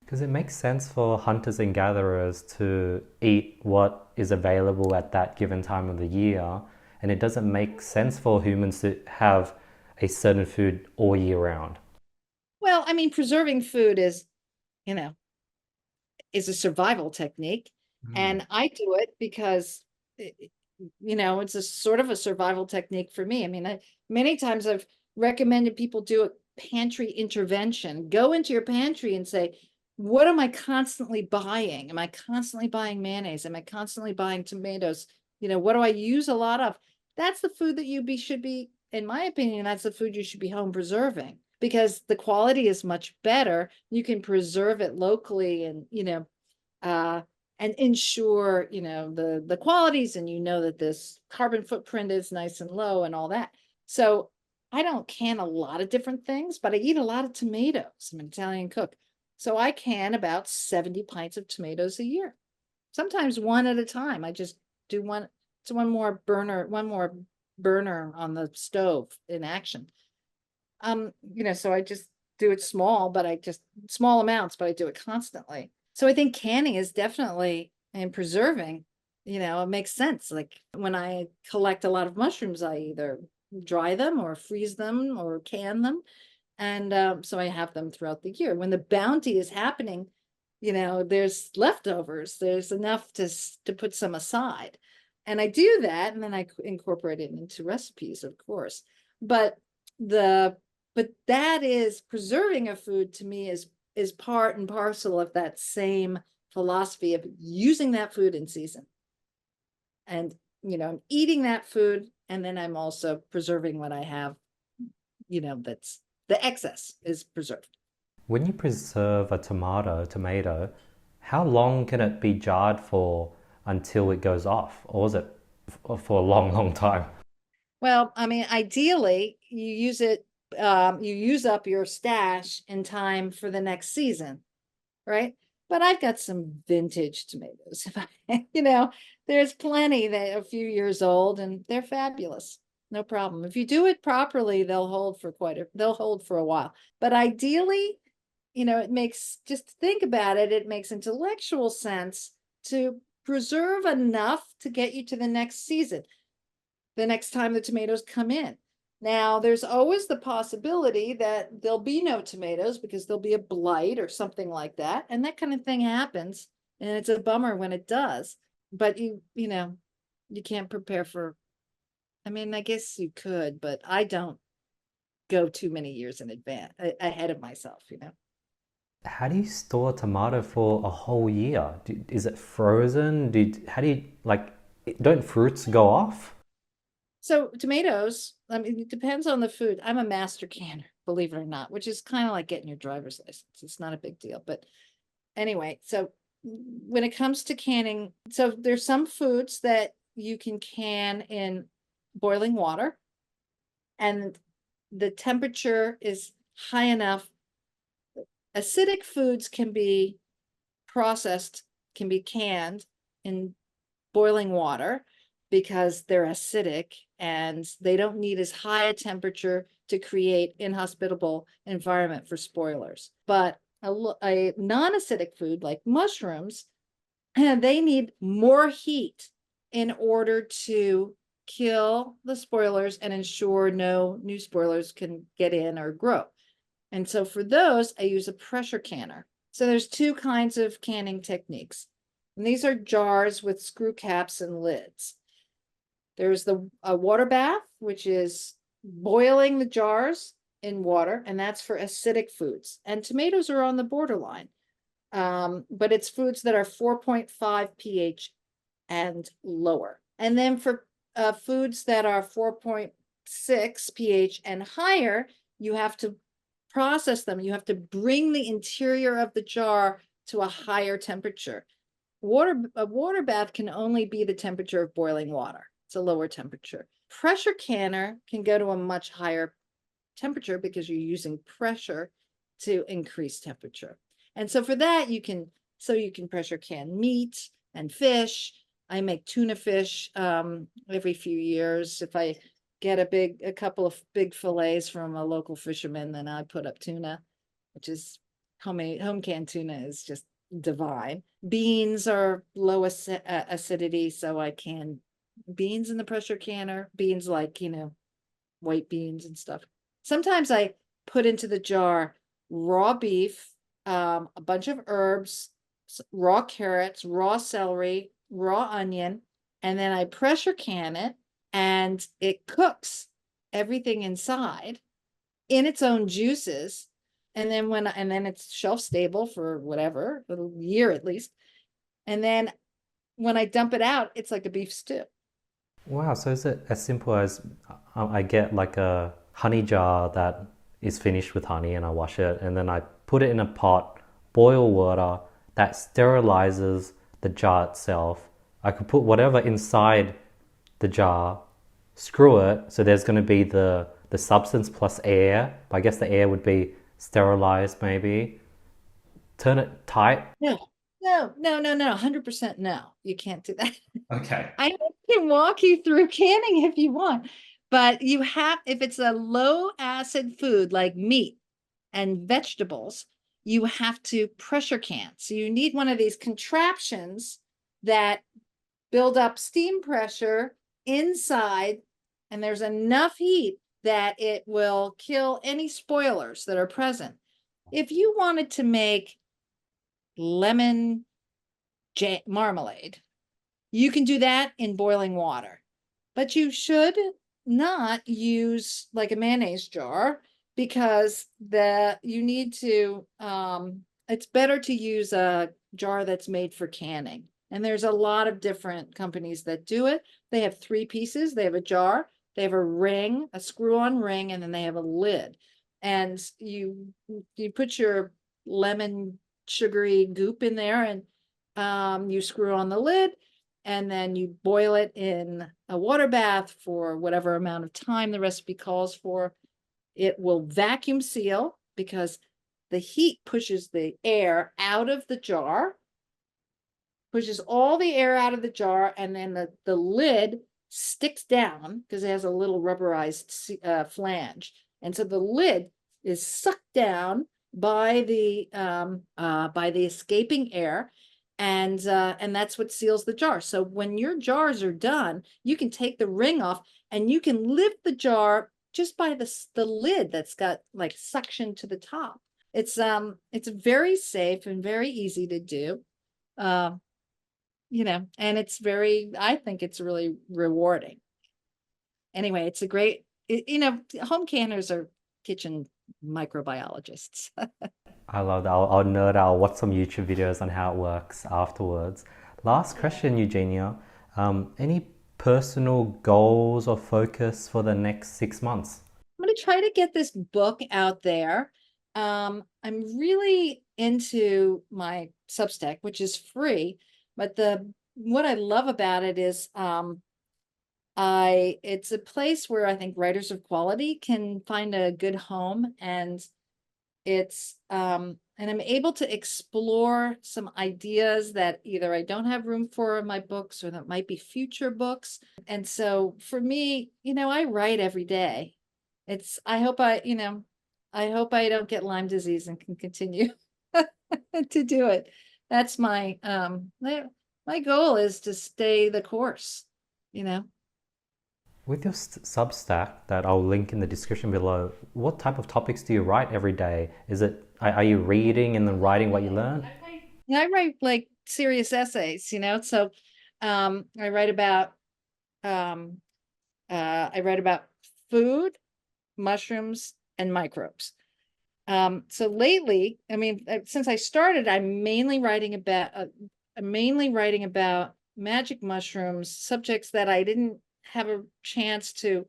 Because it makes sense for hunters and gatherers to eat what is available at that given time of the year, and it doesn't make sense for humans to have a certain food all year round. Well, I mean, preserving food you know, is a survival technique. Mm. And I do it because, it's a sort of a survival technique for me. I mean, many times I've recommended people do a pantry intervention. Go into your pantry and say, what am I constantly buying? Am I constantly buying mayonnaise? Am I constantly buying tomatoes? What do I use a lot of? That's the food that should be, in my opinion, that's the food you should be home preserving. because the quality is much better. You can preserve it locally and, and ensure, the qualities, and that this carbon footprint is nice and low and all that. So I don't can a lot of different things, but I eat a lot of tomatoes. I'm an Italian cook. So I can about 70 pints of tomatoes a year, sometimes one at a time. I just do one. It's one more burner on the stove in action. So I just do it small amounts, but I do it constantly. So I think canning is definitely, and preserving, it makes sense. Like when I collect a lot of mushrooms, I either dry them or freeze them or can them. And so I have them throughout the year. When the bounty is happening, there's leftovers, there's enough to put some aside. And I do that, and then I incorporate it into recipes, of course. But that is preserving a food, to me, is part and parcel of that same philosophy of using that food in season. And, I'm eating that food, and then I'm also preserving what I have, that's the excess is preserved. When you preserve a tomato, how long can it be jarred for until it goes off? Or is it for a long, long time? Well, I mean, ideally, you use up your stash in time for the next season, right? But I've got some vintage tomatoes. There's plenty that are a few years old, and they're fabulous. No problem. If you do it properly, they'll hold for a while. But ideally, just think about it, it makes intellectual sense to preserve enough to get you to the next season, the next time the tomatoes come in. Now, there's always the possibility that there'll be no tomatoes because there'll be a blight or something like that. And that kind of thing happens. And it's a bummer when it does. But you can't prepare for, I mean, I guess you could, but I don't go too many years in advance ahead of myself. How do you store a tomato for a whole year? Is it frozen? How do you, like, don't fruits go off? So tomatoes, I mean, it depends on the food. I'm a master canner, believe it or not, which is kind of like getting your driver's license. It's not a big deal. But anyway, so when it comes to canning, so there's some foods that you can can in boiling water, and the temperature is high enough. Acidic foods can be canned in boiling water because they're acidic and they don't need as high a temperature to create inhospitable environment for spoilers. But a non-acidic food like mushrooms, they need more heat in order to kill the spoilers and ensure no new spoilers can get in or grow. And so for those, I use a pressure canner. So there's two kinds of canning techniques. And these are jars with screw caps and lids. There's a water bath, which is boiling the jars in water, and that's for acidic foods. And tomatoes are on the borderline, but it's foods that are 4.5 pH and lower. And then for foods that are 4.6 pH and higher, you have to process them. You have to bring the interior of the jar to a higher temperature. A water bath can only be the temperature of boiling water. It's a lower temperature. Pressure canner can go to a much higher temperature because you're using pressure to increase temperature. And so for that, you can pressure can meat and fish. I make tuna fish every few years. If I get a couple of big fillets from a local fisherman, then I put up tuna, which is home canned tuna is just divine. Beans are low acidity, so I can beans in the pressure canner, beans like, white beans and stuff. Sometimes I put into the jar raw beef, a bunch of herbs, raw carrots, raw celery, raw onion, and then I pressure can it, and it cooks everything inside in its own juices. And then it's shelf stable for whatever, a year at least. And then when I dump it out, it's like a beef stew. Wow, so is it as simple as I get like a honey jar that is finished with honey, and I wash it, and then I put it in a pot, boil water that sterilizes the jar itself. I could put whatever inside the jar, screw it, so there's going to be the substance plus air. I guess the air would be sterilized maybe. Turn it tight. No, no. 100% no. You can't do that. Okay. I can walk you through canning if you want, but you have, if it's a low acid food like meat and vegetables, you have to pressure can. So you need one of these contraptions that build up steam pressure inside, and there's enough heat that it will kill any spoilers that are present. If you wanted to make lemon marmalade, you can do that in boiling water, but you should not use like a mayonnaise jar, because you need to it's better to use a jar that's made for canning. And there's a lot of different companies that do it. They have three pieces. They have a jar, they have a ring, a screw-on ring, and then they have a lid. And you put your lemon sugary goop in there, and you screw on the lid, and then you boil it in a water bath for whatever amount of time the recipe calls for. It will vacuum seal because the heat pushes the air out of the jar, pushes all the air out of the jar, and then the lid sticks down because it has a little rubberized flange. And so the lid is sucked down by the escaping air, and that's what seals the jar. So when your jars are done, you can take the ring off and you can lift the jar just by the lid that's got like suction to the top. It's very safe and very easy to do. And I think it's really rewarding. Anyway, it's a great, home canners are kitchen microbiologists. I love that. I'll nerd out, watch some YouTube videos on how it works afterwards. Last question, Eugenia. Any personal goals or focus for the next 6 months? I'm going to try to get this book out there. I'm really into my Substack, which is free, but what I love about it is it's a place where I think writers of quality can find a good home, and I'm able to explore some ideas that either I don't have room for in my books or that might be future books. And so for me, I write every day. I hope I don't get Lyme disease and can continue to do it. That's my goal is to stay the course, you know. With your Substack that I'll link in the description below, what type of topics do you write every day? Are you reading and then writing what you learn? I write like serious essays, so I write about food, mushrooms, and microbes. So lately, since I started, I'm mainly writing about magic mushrooms, subjects that I didn't have a chance to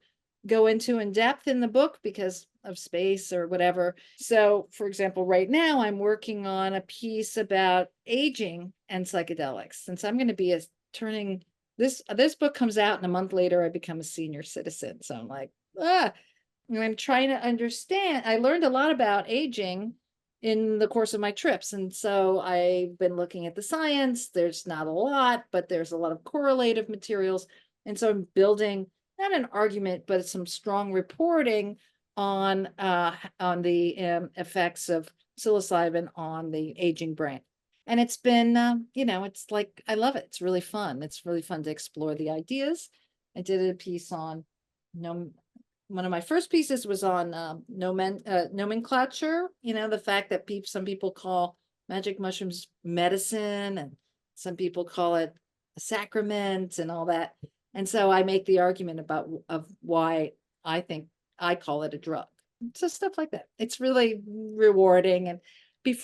go into in depth in the book because of space or whatever. So, for example, right now I'm working on a piece about aging and psychedelics. Since I'm going to be turning this book comes out, and a month later I become a senior citizen. So I'm like, I'm trying to understand. I learned a lot about aging in the course of my trips. And so I've been looking at the science. There's not a lot, but there's a lot of correlative materials. And so I'm building not an argument, but some strong reporting on the effects of psilocybin on the aging brain. And it's been, it's like, I love it. It's really fun. It's really fun to explore the ideas. I did a piece on one of my first pieces was on nomenclature, the fact that some people call magic mushrooms medicine, and some people call it a sacrament and all that. And so I make the argument of why I think I call it a drug. So stuff like that. It's really rewarding. And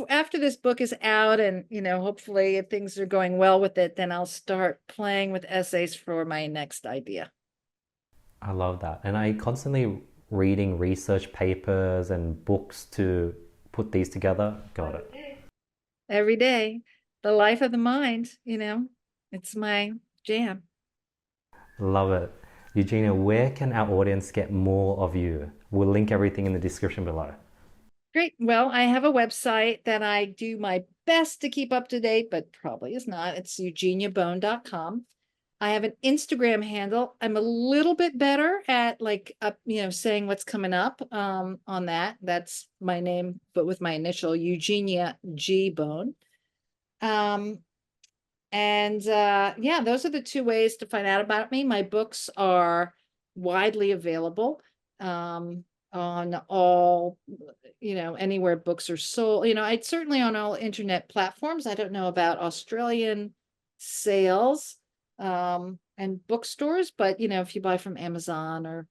after this book is out, and hopefully if things are going well with it, then I'll start playing with essays for my next idea. I love that. And I constantly reading research papers and books to put these together? Got it. Every day, the life of the mind, it's my jam. Love it. Eugenia, where can our audience get more of you? We'll link everything in the description below. Great. Well, I have a website that I do my best to keep up to date, but probably is not. It's eugeniabone.com. I have an Instagram handle. I'm a little bit better at saying what's coming up on that. That's my name, but with my initial Eugenia G Bone. Yeah, those are the two ways to find out about me. My books are widely available on all, anywhere books are sold. I'd certainly on all internet platforms. I don't know about Australian sales and bookstores, but if you buy from Amazon or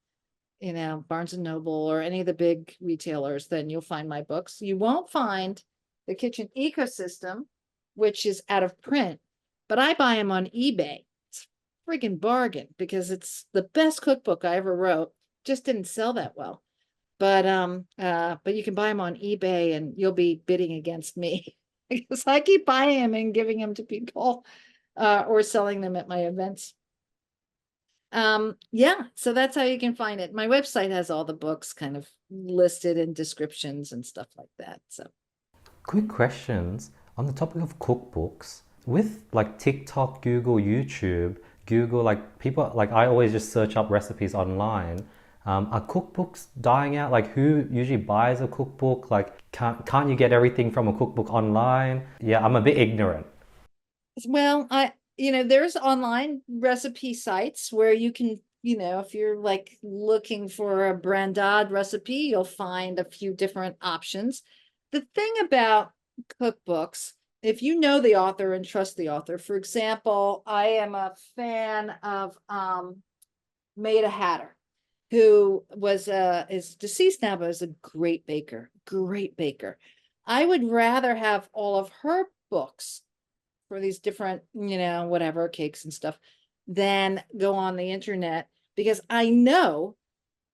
Barnes and Noble or any of the big retailers, then you'll find my books. You won't find The Kitchen Ecosystem, which is out of print, but I buy them on eBay. It's a friggin' bargain because it's the best cookbook I ever wrote. Just didn't sell that well. But you can buy them on eBay and you'll be bidding against me because I keep buying them and giving them to people or selling them at my events. Yeah, so that's how you can find it. My website has all the books kind of listed in descriptions and stuff like that. So quick questions on the topic of cookbooks. With like TikTok, Google, YouTube, Google, like people, like I always just search up recipes online. Are cookbooks dying out? Like who usually buys a cookbook? Like can't you get everything from a cookbook online? Yeah, I'm a bit ignorant. well, there's online recipe sites where you can, if you're like looking for a brandade recipe, you'll find a few different options. The thing about cookbooks, if you know the author and trust the author, for example, I am a fan of Maida Hatter, who is deceased now, but was a great baker. I would rather have all of her books for these different, whatever cakes and stuff, than go on the internet because I know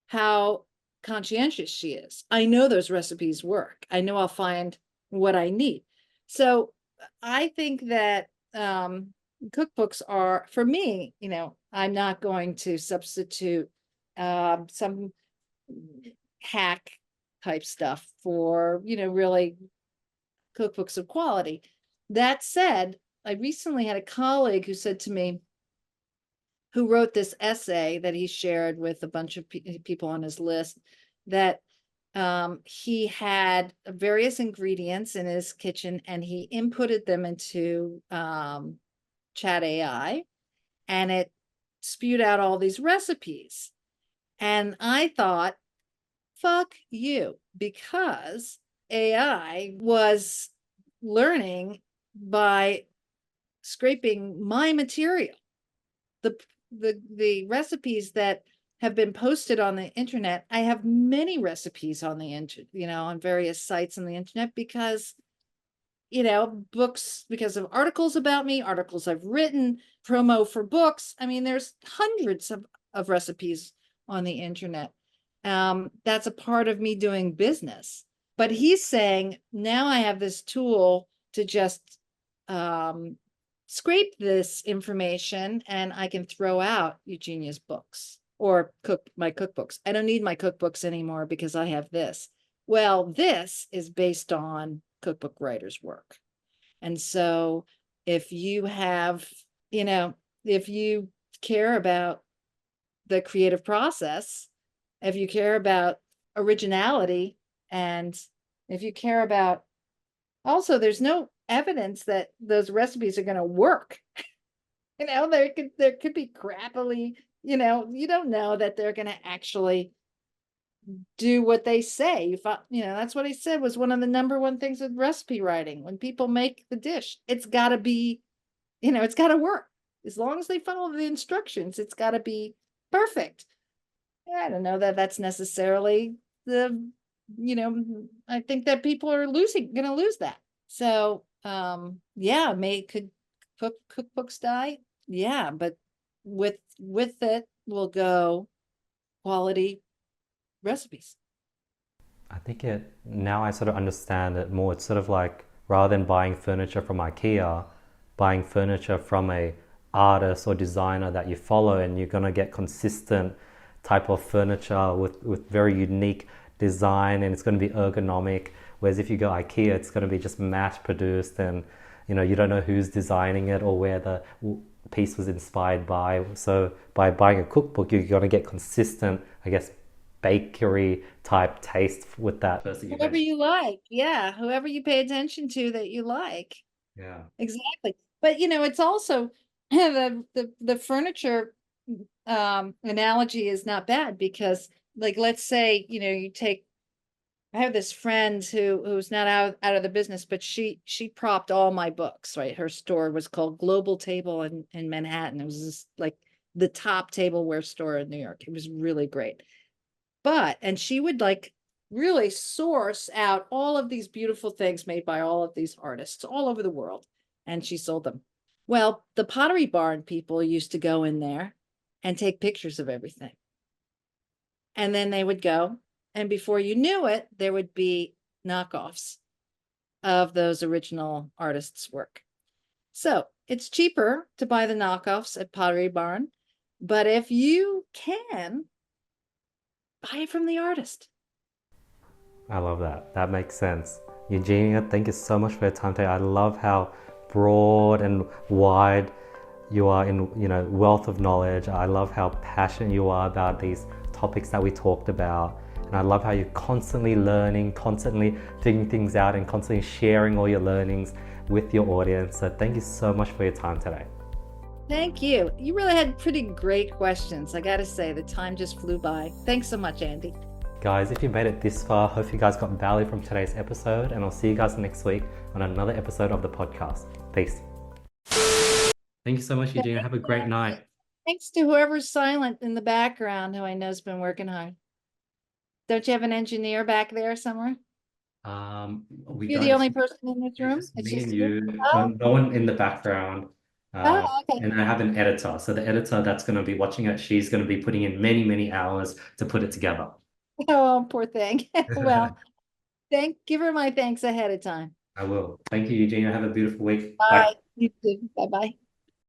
how conscientious she is. I know those recipes work. I know I'll find what I need. So I think that cookbooks are, for me, I'm not going to substitute some hack type stuff for, really cookbooks of quality. That said, I recently had a colleague who said to me, who wrote this essay that he shared with a bunch of people on his list, that he had various ingredients in his kitchen and he inputted them into Chat AI and it spewed out all these recipes. And I thought, fuck you, because AI was learning by scraping my material. The recipes that have been posted on the internet, I have many recipes on the internet, on various sites on the internet because books, because of articles about me, articles I've written, promo for books. I mean, there's hundreds of recipes on the internet. That's a part of me doing business. But he's saying, now I have this tool to just scrape this information and I can throw out Eugenia's books or my cookbooks. I don't need my cookbooks anymore because I have this. Well, this is based on cookbook writers' work. And so if you have, if you care about the creative process, if you care about originality, and if you care about, also, there's no evidence that those recipes are going to work. There could be crappily, you don't know that they're going to actually do what they say. That's what he said was one of the number one things with recipe writing. When people make the dish, it's got to be, it's got to work. As long as they follow the instructions, it's got to be perfect. I don't know that that's necessarily I think that people are going to lose that. So, yeah, could cookbooks die? Yeah, but with it will go quality recipes. I think now I sort of understand it more. It's sort of like rather than buying furniture from IKEA, buying furniture from a artist or designer that you follow, and you're gonna get consistent type of furniture with very unique design, and it's gonna be ergonomic. Whereas if you go IKEA, it's gonna be just mass produced, and you don't know who's designing it or where the piece was inspired by. So by buying a cookbook, you're gonna get consistent, I guess, bakery type taste with that person you Whoever mentioned. you like. Yeah. Whoever you pay attention to that you like. Yeah. Exactly. But it's also the furniture analogy is not bad because like let's say, you take I have this friend who's not out of the business, but she propped all my books, right? Her store was called Global Table in Manhattan. It was just like the top tableware store in New York. It was really great. And she would like really source out all of these beautiful things made by all of these artists all over the world, and she sold them. Well, the Pottery Barn people used to go in there and take pictures of everything. And then they would go, and before you knew it, there would be knockoffs of those original artists' work. So it's cheaper to buy the knockoffs at Pottery Barn, but if you can, buy it from the artist. I love that. That makes sense. Eugenia, thank you so much for your time today. I love how broad and wide you are in, wealth of knowledge. I love how passionate you are about these topics that we talked about. And I love how you're constantly learning, constantly figuring things out, and constantly sharing all your learnings with your audience. So thank you so much for your time today. Thank you. You really had pretty great questions. I got to say, the time just flew by. Thanks so much, Andy. Guys, if you made it this far, hope you guys got value from today's episode, and I'll see you guys next week on another episode of the podcast. Peace. Thank you so much, Eugenia. Have a great night. Thanks to whoever's silent in the background, who I know has been working hard. Don't you have an engineer back there somewhere? We You're don't. the only person in this It's room? just It's me and just you? you. No one in the background. Okay. And I have an editor. So the editor that's going to be watching it, she's going to be putting in many, many hours to put it together. Oh, poor thing. Well, give her my thanks ahead of time. I will. Thank you, Eugenia. Have a beautiful week. Bye. Bye. You too. Bye-bye.